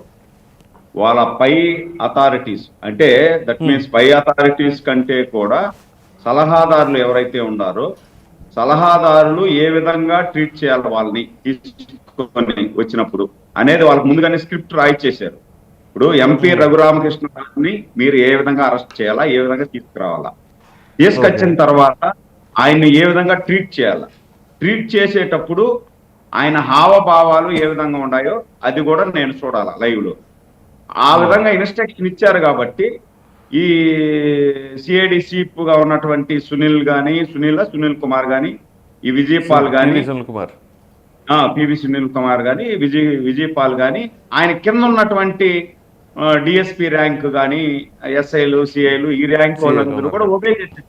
వాళ్ళ పై అథారిటీస్ అంటే దట్ మీన్స్ పై అథారిటీస్ కంటే కూడా సలహాదారులు ఎవరైతే ఉన్నారో సలహాదారులు ఏ విధంగా ట్రీట్ చేయాలి వాళ్ళని తీసుకొని వచ్చినప్పుడు అనేది వాళ్ళకి ముందుగానే స్క్రిప్ట్ రాయిచ్చేశారు. ఇప్పుడు ఎంపీ రఘురామకృష్ణ గారిని మీరు ఏ విధంగా అరెస్ట్ చేయాలా, ఏ విధంగా తీసుకురావాలా, తీసుకొచ్చిన తర్వాత ఆయన్ని ఏ విధంగా ట్రీట్ చేయాలా, ట్రీట్ చేసేటప్పుడు ఆయన హావభావాలు ఏ విధంగా ఉన్నాయో అది కూడా నేను చూడాలా లైవ్ లో. ఆ విధంగా ఇన్స్ట్రక్షన్ ఇచ్చారు కాబట్టి ఈ సిఐడి చీఫ్ గా ఉన్నటువంటి సునీల్ కుమార్ గాని, ఈ విజయపాల్ గాని, పివి సునీల్ కుమార్ గాని, విజయపాల్ గాని, ఆయన కింద ఉన్నటువంటి డిఎస్పి ర్యాంక్ గాని, ఎస్ఐలు సిఐలు ఈ ర్యాంక్ వాళ్ళందరూ కూడా ఒబే చేశారు.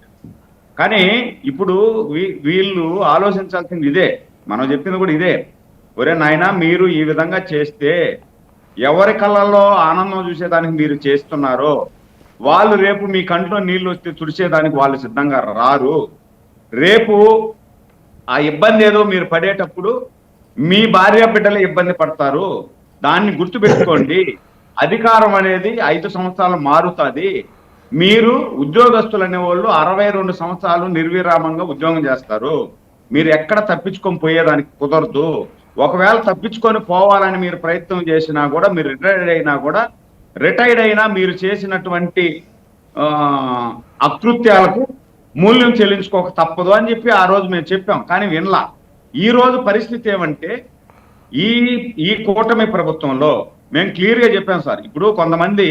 కానీ ఇప్పుడు వీళ్ళు ఆలోచించాల్సింది ఇదే, మనం చెప్పింది కూడా ఇదే. ఒరే నాయనా, మీరు ఈ విధంగా చేస్తే ఎవరి కళ్ళల్లో ఆనందం చూసేదానికి మీరు చేస్తున్నారో వాళ్ళు రేపు మీ కంట్లో నీళ్లు వస్తే తుడిచేదానికి వాళ్ళు సిద్ధంగా రారు. రేపు ఆ ఇబ్బంది ఏదో మీరు పడేటప్పుడు మీ భార్య బిడ్డలే ఇబ్బంది పడతారు. దాన్ని గుర్తుపెట్టుకోండి. అధికారం అనేది 5 సంవత్సరాలు మారుతుంది. మీరు ఉద్యోగస్తులు అనేవాళ్ళు 62 సంవత్సరాలు నిర్విరామంగా ఉద్యోగం చేస్తారు. మీరు ఎక్కడ తప్పించుకొని పోయేదానికి కుదరదు. ఒకవేళ తప్పించుకొని పోవాలని మీరు ప్రయత్నం చేసినా కూడా, మీరు రిటైర్డ్ అయినా మీరు చేసినటువంటి అకృత్యాలకు మూల్యం చెల్లించుకోక తప్పదు అని చెప్పి ఆ రోజు మేము చెప్పాం. కానీ వినలా. ఈ రోజు పరిస్థితి ఏమంటే ఈ ఈ కూటమి ప్రభుత్వంలో మేము క్లియర్ గా చెప్పాం సార్. ఇప్పుడు కొంతమంది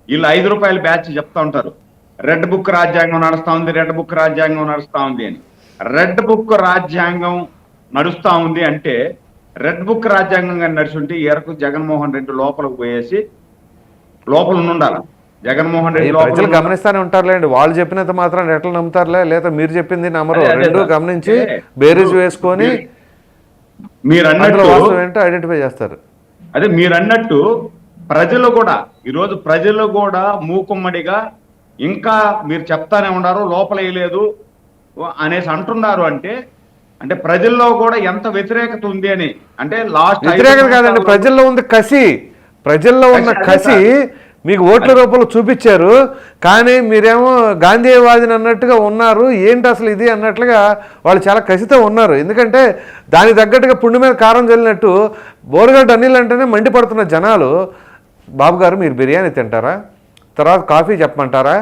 వీళ్ళు ₹5 బ్యాచ్ చెప్తా ఉంటారు, రెడ్ బుక్ రాజ్యాంగం నడుస్తా ఉంది, రెడ్ బుక్ రాజ్యాంగం నడుస్తా ఉంది అని. రెడ్ బుక్ రాజ్యాంగం నడుస్తా ఉంది అంటే రెడ్ బుక్ రాజ్యాంగం కానీ నడుచుంటే ఈ ఎరకు జగన్మోహన్ రెడ్డి లోపలికి పోయేసి లోపల ఉండాలి. జగన్మోహన్ రెడ్డి ప్రజలు గమనిస్తానే ఉంటారులేండి, వాళ్ళు చెప్పినంత మాత్రం ఎట్లా నమ్ముతారులే, లేదా మీరు చెప్పింది నమ్మరు, రెండు గమనించి బేరీజ్ వేసుకొని మీరు అన్నట్టు ఏంటో ఐడెంటిఫై చేస్తారు. అదే మీరు అన్నట్టు ప్రజలు కూడా ఈరోజు ప్రజలు కూడా మూకుమ్మడిగా ఇంకా మీరు చెప్తానే ఉన్నారు లోపల వేయలేదు అనేసి అంటున్నారు. అంటే అంటే ప్రజల్లో కూడా ఎంత వ్యతిరేకత ఉంది అని. అంటే లాస్ట్ వ్యతిరేకత కాదండి, ప్రజల్లో ఉంది కసి, ప్రజల్లో ఉన్న కసి మీకు ఓట్ల రూపంలో చూపించారు. కానీ మీరేమో గాంధీవాదిని అన్నట్టుగా ఉన్నారు, ఏంటి అసలు ఇది అన్నట్లుగా వాళ్ళు చాలా కసితో ఉన్నారు. ఎందుకంటే దానికి తగ్గట్టుగా పుండు మీద కారం చల్లినట్టు బోరుగడ్డ అనిల్ అంటేనే మండిపడుతున్న జనాలు, బాబు గారు మీరు బిర్యానీ తింటారా, తర్వాత కాఫీ చెప్పమంటారా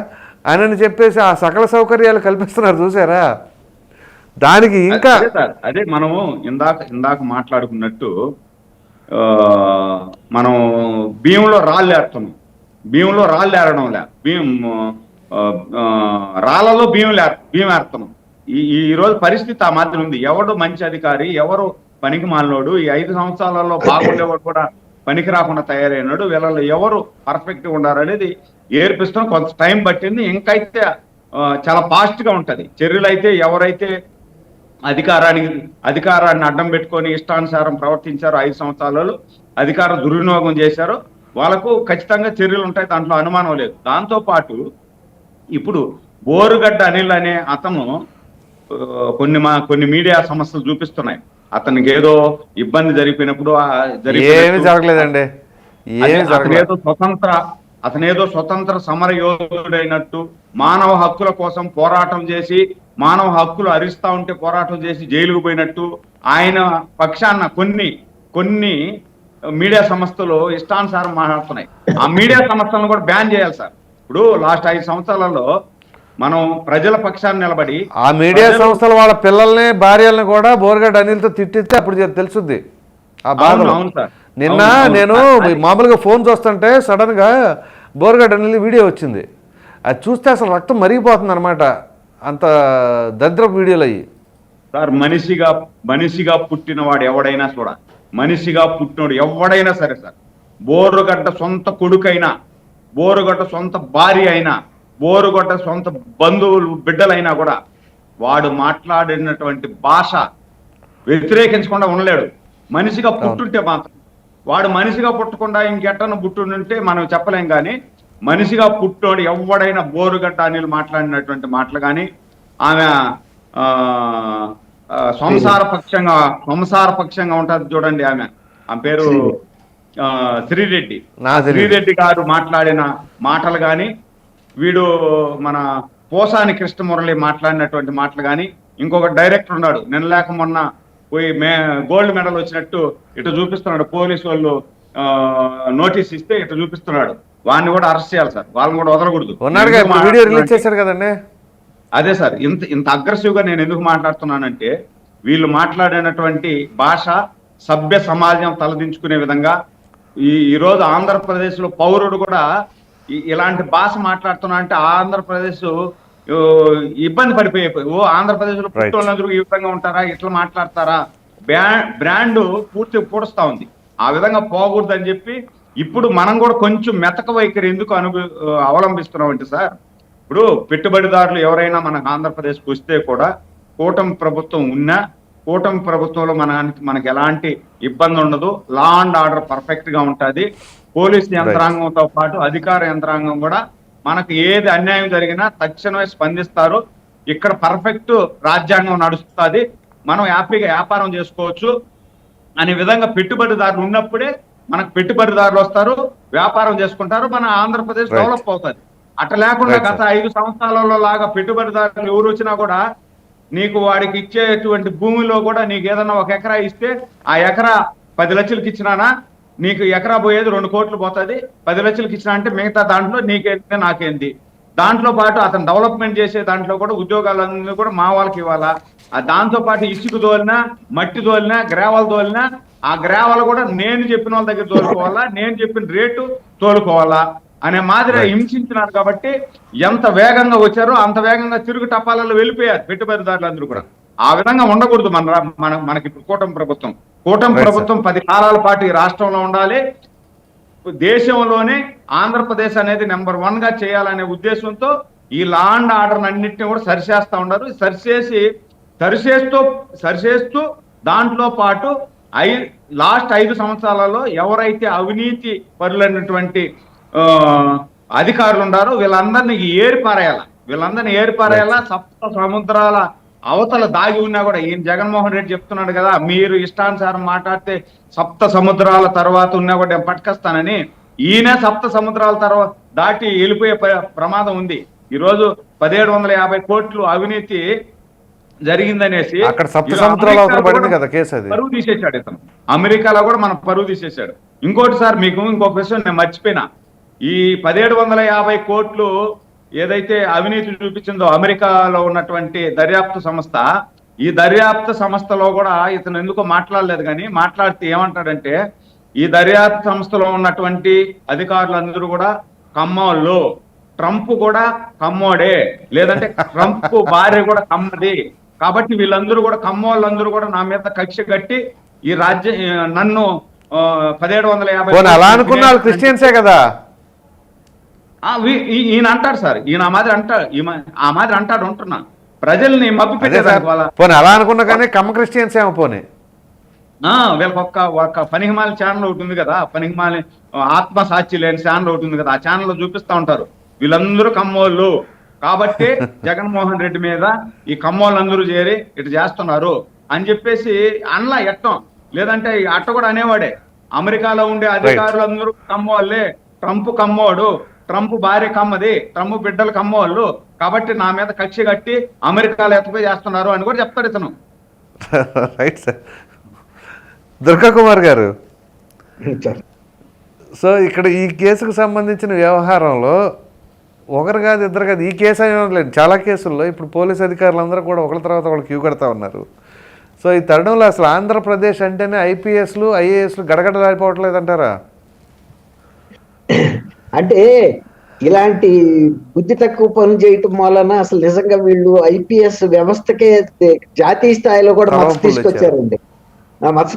అని చెప్పేసి ఆ సకల సౌకర్యాలు కల్పిస్తున్నారు చూసారా. దానికి ఇంకా అదే మనము ఇందాక మాట్లాడుకున్నట్టు మనం బియ్యంలో రాళ్ళు ఏరుతున్నాం, బియ్యంలో రాళ్ళు ఏరడం లే, రాళ్ళలో బియ్యం ఏరుతున్నాం. ఈ రోజు పరిస్థితి ఆ మాత్రం ఉంది. ఎవడు మంచి అధికారి, ఎవరు పనికి మాలినోడు, ఈ 5 సంవత్సరాలలో బాగుండేవాడు కూడా పనికి రాకుండా తయారైనాడు, వీళ్ళలో ఎవరు పర్ఫెక్ట్ గా ఉండారు అనేది ఏర్పిస్తాం. కొంత టైం పట్టింది, ఇంకైతే చాలా ఫాస్ట్ గా ఉంటది. చర్యలు అయితే ఎవరైతే అధికారాన్ని అడ్డం పెట్టుకొని ఇష్టానుసారం ప్రవర్తించారో, 5 సంవత్సరాలలో అధికార దుర్వినియోగం చేశారో వాళ్ళకు ఖచ్చితంగా చర్యలు ఉంటాయి, దాంట్లో అనుమానం లేదు. దాంతో పాటు ఇప్పుడు బోరుగడ్డ అనిల్ అనే అతను కొన్ని మీడియా సమస్యలు చూపిస్తున్నాయి. అతనికి ఏదో ఇబ్బంది జరిగిపోయినప్పుడు జరగలేదండి, అతనేదో స్వతంత్ర సమర యోధుడైనట్టు మానవ హక్కుల కోసం పోరాటం చేసి, మానవ హక్కులు హరిస్తా ఉంటే పోరాటం చేసి జైలుకు పోయినట్టు ఆయన పక్షాన కొన్ని మీడియా సంస్థలు ఇష్టానుసారం మాట్లాడుతున్నాయి. ఆ మీడియా సంస్థలను కూడా బ్యాన్ చేయాలి సార్. ఇప్పుడు లాస్ట్ 5 సంవత్సరాలలో మనం ప్రజల పక్షాన్ని నిలబడి ఆ మీడియా సంస్థలు వాళ్ళ పిల్లల్ని భార్యలను కూడా బోరుగడ్డ అనిల్తో తిట్టిస్తే అప్పుడు తెలుస్తుంది ఆ బాధలు. నిన్న నేను మామూలుగా ఫోన్ చూస్తుంటే సడన్ గా బోరుగడ్డ అనిల్ వీడియో వచ్చింది, అది చూస్తే అసలు రక్తం మరిగిపోతుంది అనమాట, అంత దరిద్రపు వీడియోలు అయ్యి. సార్ మనిషిగా పుట్టిన వాడు ఎవడైనా చూడాలి, మనిషిగా పుట్టినోడు ఎవడైనా సరే సార్, బోరుగడ్డ సొంత కొడుకైనా, బోరుగడ్డ సొంత భార్య అయినా, బోరుగడ్డ సొంత బంధువులు బిడ్డలైనా కూడా వాడు మాట్లాడినటువంటి భాష వ్యతిరేకించకుండా ఉండలేడు. మనిషిగా పుట్టుంటే మాత్రం, వాడు మనిషిగా పుట్టకుండా ఇంకెట్టను పుట్టుంటే మనం చెప్పలేం. కానీ మనిషిగా పుట్టినోడు ఎవడైనా బోరుగడ్డ అనిల్ మాట్లాడినటువంటి మాటలు కానీ, ఆమె సంసార పక్షంగా ఉంటుంది చూడండి, ఆమె పేరు శ్రీరెడ్డి గారు మాట్లాడిన మాటలు కానీ, వీడు మన పోసాని కృష్ణమురళి మాట్లాడినటువంటి మాటలు కానీ, ఇంకొక డైరెక్టర్ ఉన్నాడు నిన్న లేక మొన్న పోయి గోల్డ్ మెడల్ వచ్చినట్టు ఇటు చూపిస్తున్నాడు, పోలీసు వాళ్ళు నోటీస్ ఇస్తే ఇటు చూపిస్తున్నాడు, వాడిని కూడా అరెస్ట్ చేయాలి సార్, వాళ్ళని కూడా వదలకూడదు. వీడియో రిలీజ్ చేశారు కదండి. అదే సార్, ఇంత అగ్రెసివ్ గా నేను ఎందుకు మాట్లాడుతున్నానంటే వీళ్ళు మాట్లాడినటువంటి భాష సభ్య సమాజం తలదించుకునే విధంగా ఈ రోజు ఆంధ్రప్రదేశ్ లో పౌరుడు కూడా ఇలాంటి భాష మాట్లాడుతున్నా అంటే ఆంధ్రప్రదేశ్ ఇబ్బంది పడిపోయి, ఆంధ్రప్రదేశ్ లో పుట్టోళ్ళందరూ ఈ విధంగా ఉంటారా, ఇట్లా మాట్లాడతారా, బ్రాండ్ పూర్తి పూడుస్తా ఉంది. ఆ విధంగా పోకూడదని చెప్పి ఇప్పుడు మనం కూడా కొంచెం మెతక వైఖరి ఎందుకు అవలంబిస్తున్నాం అంటే సార్, ఇప్పుడు పెట్టుబడిదారులు ఎవరైనా మనకు ఆంధ్రప్రదేశ్కి వస్తే కూడా కూటమి ప్రభుత్వం ఉన్నా, కూటమి ప్రభుత్వంలో మనకి ఎలాంటి ఇబ్బంది ఉండదు, లా అండ్ ఆర్డర్ పర్ఫెక్ట్ గా ఉంటుంది, పోలీస్ యంత్రాంగంతో పాటు అధికార యంత్రాంగం కూడా మనకు ఏది అన్యాయం జరిగినా తక్షణమే స్పందిస్తారు, ఇక్కడ పర్ఫెక్ట్ రాజ్యాంగం నడుస్తుంది, మనం హ్యాపీగా వ్యాపారం చేసుకోవచ్చు అనే విధంగా పెట్టుబడిదారులు ఉన్నప్పుడే మనకు పెట్టుబడిదారులు వస్తారు, వ్యాపారం చేసుకుంటారు, మన ఆంధ్రప్రదేశ్ డెవలప్ అవుతుంది. అట్లా లేకుండా గత 5 సంవత్సరాలలో లాగా పెట్టుబడిదారులు ఎవరు వచ్చినా కూడా నీకు వాడికి ఇచ్చేటువంటి భూమిలో కూడా నీకు ఏదన్నా 1 ఎకరా ఇస్తే ఆ ఎకరా 10 లక్షలకి ఇచ్చినానా, నీకు ఎకరా పోయేది 2 కోట్లు పోతుంది, 10 లక్షలకి ఇచ్చినా అంటే మిగతా దాంట్లో నీకేంటి నాకేంటి, దాంట్లో పాటు అతను డెవలప్మెంట్ చేసే దాంట్లో కూడా ఉద్యోగాలన్నీ కూడా మా వాళ్ళకి ఇవ్వాలా, దాంతో పాటు ఇసుక తోలినా, మట్టి తోలినా, గ్రావెల్ తోలినా, ఆ గ్రావెల్ కూడా నేను చెప్పిన వాళ్ళ దగ్గర తోలుకోవాలా, నేను చెప్పిన రేటు తోలుకోవాలా అనే మాదిరి హింసించినారు. కాబట్టి ఎంత వేగంగా వచ్చారో అంత వేగంగా తిరుగు టపాలలో వెళ్ళిపోయారు పెట్టుబడిదారులందరూ కూడా. ఆ విధంగా ఉండకూడదు మనకి ఇప్పుడు కూటమి ప్రభుత్వం. ప్రభుత్వం 10 కాలాల పాటు ఈ రాష్ట్రంలో ఉండాలి. దేశంలోనే ఆంధ్రప్రదేశ్ అనేది నెంబర్ 1 గా చేయాలనే ఉద్దేశంతో ఈ లా అండ్ ఆర్డర్ అన్నింటినీ కూడా సరిచేస్తా ఉన్నారు. సరిచేస్తూ దాంట్లో పాటు లాస్ట్ 5 సంవత్సరాలలో ఎవరైతే అవినీతి పరులైనటువంటి అధికారులు ఉన్నారో వీళ్ళందరినీ ఏరిపారేయాల. సప్త సముద్రాల అవతల దాగి ఉన్నా కూడా ఈయన జగన్మోహన్ రెడ్డి చెప్తున్నాడు కదా, మీరు ఇష్టానుసారం మాట్లాడితే సప్త సముద్రాల తర్వాత ఉన్నా కూడా నేను పట్టుకొస్తానని. ఈయన సప్త సముద్రాల తర్వాత దాటి వెళ్ళిపోయే ప్రమాదం ఉంది. ఈరోజు 1750 కోట్లు అవినీతి జరిగిందనేసి అక్కడ సప్త సముద్రాల అవతల పడింది కదా కేసు, అది పరువు తీసేశాడు ఇతను. అమెరికాలో కూడా మనం పరువు తీసేశాడు. ఇంకోటి సార్, మీకు ఇంకొక విషయం నేను మర్చిపోయినా. ఈ 1750 కోట్లు ఏదైతే అవినీతి చూపించిందో అమెరికాలో ఉన్నటువంటి దర్యాప్తు సంస్థ, ఈ దర్యాప్తు సంస్థలో కూడా ఇతను ఎందుకో మాట్లాడలేదు. కానీ మాట్లాడితే ఏమంటాడంటే, ఈ దర్యాప్తు సంస్థలో ఉన్నటువంటి అధికారులందరూ కూడా కమ్మోళ్ళు, ట్రంప్ కూడా కమ్మోడే, లేదంటే ట్రంప్ భార్య కూడా కమ్మది, కాబట్టి వీళ్ళందరూ కూడా కమ్మోళ్ళందరూ కూడా నా మీద కక్ష కట్టి ఈ నన్ను 1750 అలా అనుకున్న వాళ్ళు క్రిస్టియన్సే కదా. ఈయన అంటాడు సార్, ఈయన ఆ మాదిరి అంటాడు అంటున్నా. ప్రజల్ని మభ్య పెట్టేసారు. అలా అనుకున్నా కానీ కమ్మ క్రిస్టియన్స్ ఏమో పోనీ. వీళ్ళకి ఒక పనిహిమాలి ఛానల్ ఒకటి ఉంది కదా, పనిహిమాలి ఆత్మసాక్షి లేని ఛానల్ ఒకటి ఉంది కదా, ఆ ఛానల్లో చూపిస్తా ఉంటారు వీళ్ళందరూ కమ్మోళ్ళు. కాబట్టి జగన్మోహన్ రెడ్డి మీద ఈ కమ్మోళ్ళందరూ చేరి ఇటు చేస్తున్నారు అని చెప్పేసి అనలా ఎట్టం. లేదంటే అట్ట కూడా అనేవాడే. అమెరికాలో ఉండే అధికారులందరూ కమ్మోళ్ళే, ట్రంప్ కమ్మోడు, ట్రంప్ భార్య కమ్మది, ట్రంప్ బిడ్డలు కమ్మోళ్ళు, కాబట్టి నా మీద కక్ష కట్టి అమెరికాలో ఎత్తపోయి చేస్తున్నారు అని కూడా చెప్తాడు ఇతను. Right sir. దుర్గా కుమార్ గారు, సో ఇక్కడ ఈ కేసుకు సంబంధించిన వ్యవహారంలో ఒకరు కాదు ఇద్దరు కాదు, ఈ కేసు అనేది లేదు, చాలా కేసుల్లో ఇప్పుడు పోలీస్ అధికారులందరూ కూడా ఒకరి తర్వాత ఒకరు క్యూ కడతా ఉన్నారు. సో ఈ తరుణంలో అసలు ఆంధ్రప్రదేశ్ అంటేనే ఐపీఎస్లు ఐఏఎస్లు గడగడలాడిపోవట్లేదంటారా? అంటే ఇలాంటి బుద్ధి తక్కువ పనులు చేయటం వలన అసలు నిజంగా వీళ్ళు ఐపీఎస్ వ్యవస్థకే జాతీయ స్థాయిలో కూడా మచ్చ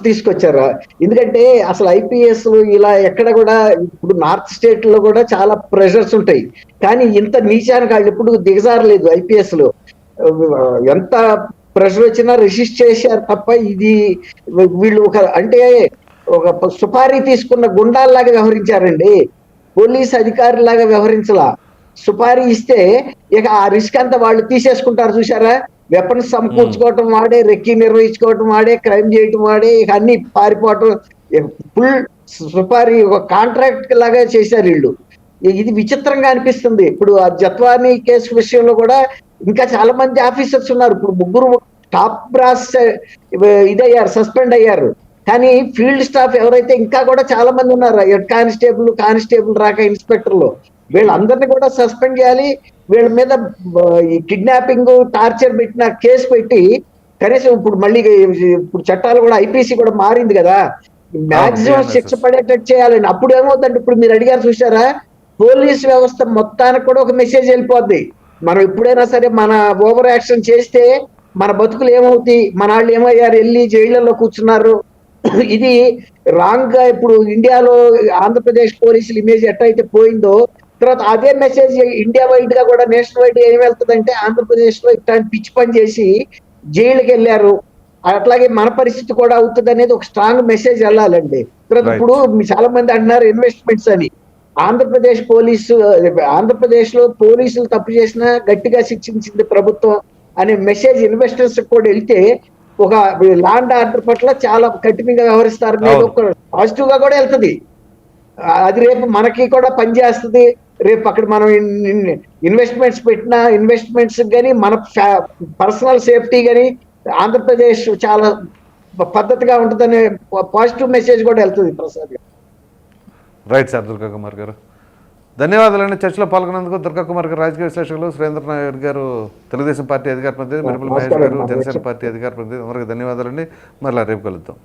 తీసుకొచ్చారు. ఎందుకంటే అసలు ఐపీఎస్ ఇలా ఎక్కడ కూడా ఇప్పుడు నార్త్ స్టేట్ లో కూడా చాలా ప్రెషర్స్ ఉంటాయి, కానీ ఇంత నీచానికి వాళ్ళు ఎప్పుడు దిగజారలేదు. ఐపీఎస్ లో ఎంత ప్రెషర్ వచ్చినా రెసిస్ట్ చేశారు తప్ప ఇది వీళ్ళు ఒక సుపారీ తీసుకున్న గుండాల్లాగా వ్యవహరించారండి. పోలీస్ అధికారులాగా వ్యవహరించలా. సుపారీ ఇస్తే ఇక ఆ రిస్క్ అంతా వాళ్ళు తీసేసుకుంటారు. చూసారా, వెపన్స్ సమకూర్చుకోవటం వాడే, రెక్కి నిర్వహించుకోవటం వాడే, క్రైమ్ చేయటం వాడే, ఇక అన్ని పారిపోవటం, ఫుల్ సుపారీ ఒక కాంట్రాక్ట్ లాగా చేశారు వీళ్ళు. ఇది విచిత్రంగా అనిపిస్తుంది. ఇప్పుడు ఆ జత్వానీ కేసు విషయంలో కూడా ఇంకా చాలా మంది ఆఫీసర్స్ ఉన్నారు. ఇప్పుడు 3 టాప్ బ్రాస్ సస్పెండ్ అయ్యారు. కానీ ఫీల్డ్ స్టాఫ్ ఎవరైతే ఇంకా కూడా చాలా మంది ఉన్నారు, హెడ్ కానిస్టేబుల్ రాక ఇన్స్పెక్టర్లు, వీళ్ళందరినీ కూడా సస్పెండ్ చేయాలి. వీళ్ళ మీద ఈ కిడ్నాపింగ్ టార్చర్ పెట్టిన కేసు పెట్టి కనీసం ఇప్పుడు చట్టాలు కూడా ఐపీసీ కూడా మారింది కదా, మాక్సిమం శిక్ష పడేటట్టు చేయాలండి. అప్పుడు ఏమవుతుందంటే, ఇప్పుడు మీరు అడిగారు చూసారా, పోలీస్ వ్యవస్థ మొత్తానికి కూడా ఒక మెసేజ్ వెళ్ళిపోద్ది. మనం ఎప్పుడైనా సరే మన ఓవర్ యాక్షన్ చేస్తే మన బతుకులు ఏమవుతాయి, మన వాళ్ళు ఏమయ్యారు, వెళ్ళి జైళ్లలో కూర్చున్నారు, ఇది రాంగ్ గా ఇప్పుడు ఇండియాలో ఆంధ్రప్రదేశ్ పోలీసుల ఇమేజ్ ఎట్టయితే పోయిందో, తర్వాత అదే మెసేజ్ ఇండియా వైడ్ గా కూడా నేషనల్ వైడ్ ఏం వెళ్తుందంటే, ఆంధ్రప్రదేశ్ లో ఇట్లాంటి పిచ్చి పని చేసి జైలుకి వెళ్ళారు, అట్లాగే మన పరిస్థితి కూడా అవుతుంది అనేది ఒక స్ట్రాంగ్ మెసేజ్ వెళ్ళాలండి. తర్వాత ఇప్పుడు చాలా మంది అంటున్నారు ఇన్వెస్ట్మెంట్స్ అని. ఆంధ్రప్రదేశ్ లో పోలీసులు తప్పు చేసినా గట్టిగా శిక్షించింది ప్రభుత్వం అనే మెసేజ్ ఇన్వెస్టర్స్ కూడా వెళ్తే ఒక లా అండ్ ఆర్డర్ పట్ల చాలా కఠినంగా వ్యవహరిస్తారు, పాజిటివ్ గా కూడా వెళ్తుంది. అది రేపు మనకి కూడా పనిచేస్తుంది. రేపు అక్కడ మనం ఇన్వెస్ట్మెంట్స్ పెట్టిన ఇన్వెస్ట్మెంట్స్ కానీ మన పర్సనల్ సేఫ్టీ కానీ ఆంధ్రప్రదేశ్ చాలా పద్ధతిగా ఉంటుందనే పాజిటివ్ మెసేజ్ కూడా వెళ్తుంది ప్రసాద్ గారు. Right sir. దుర్గా కుమార్ గారు, ధన్యవాదాలండి. చర్చలో పాల్గొన్నందుకు దుర్గా కుమార్ గారు, రాజకీయ విశ్లేషకులు, సురేంద్ర నాయుడు గారు తెలుగుదేశం పార్టీ అధికార ప్రతినిధి, మిరపల మహేష్ గారు జనసేన పార్టీ అధికార ప్రతినిధి, అందరికీ ధన్యవాదాలండి. మరలా రేపు కలుద్దాం.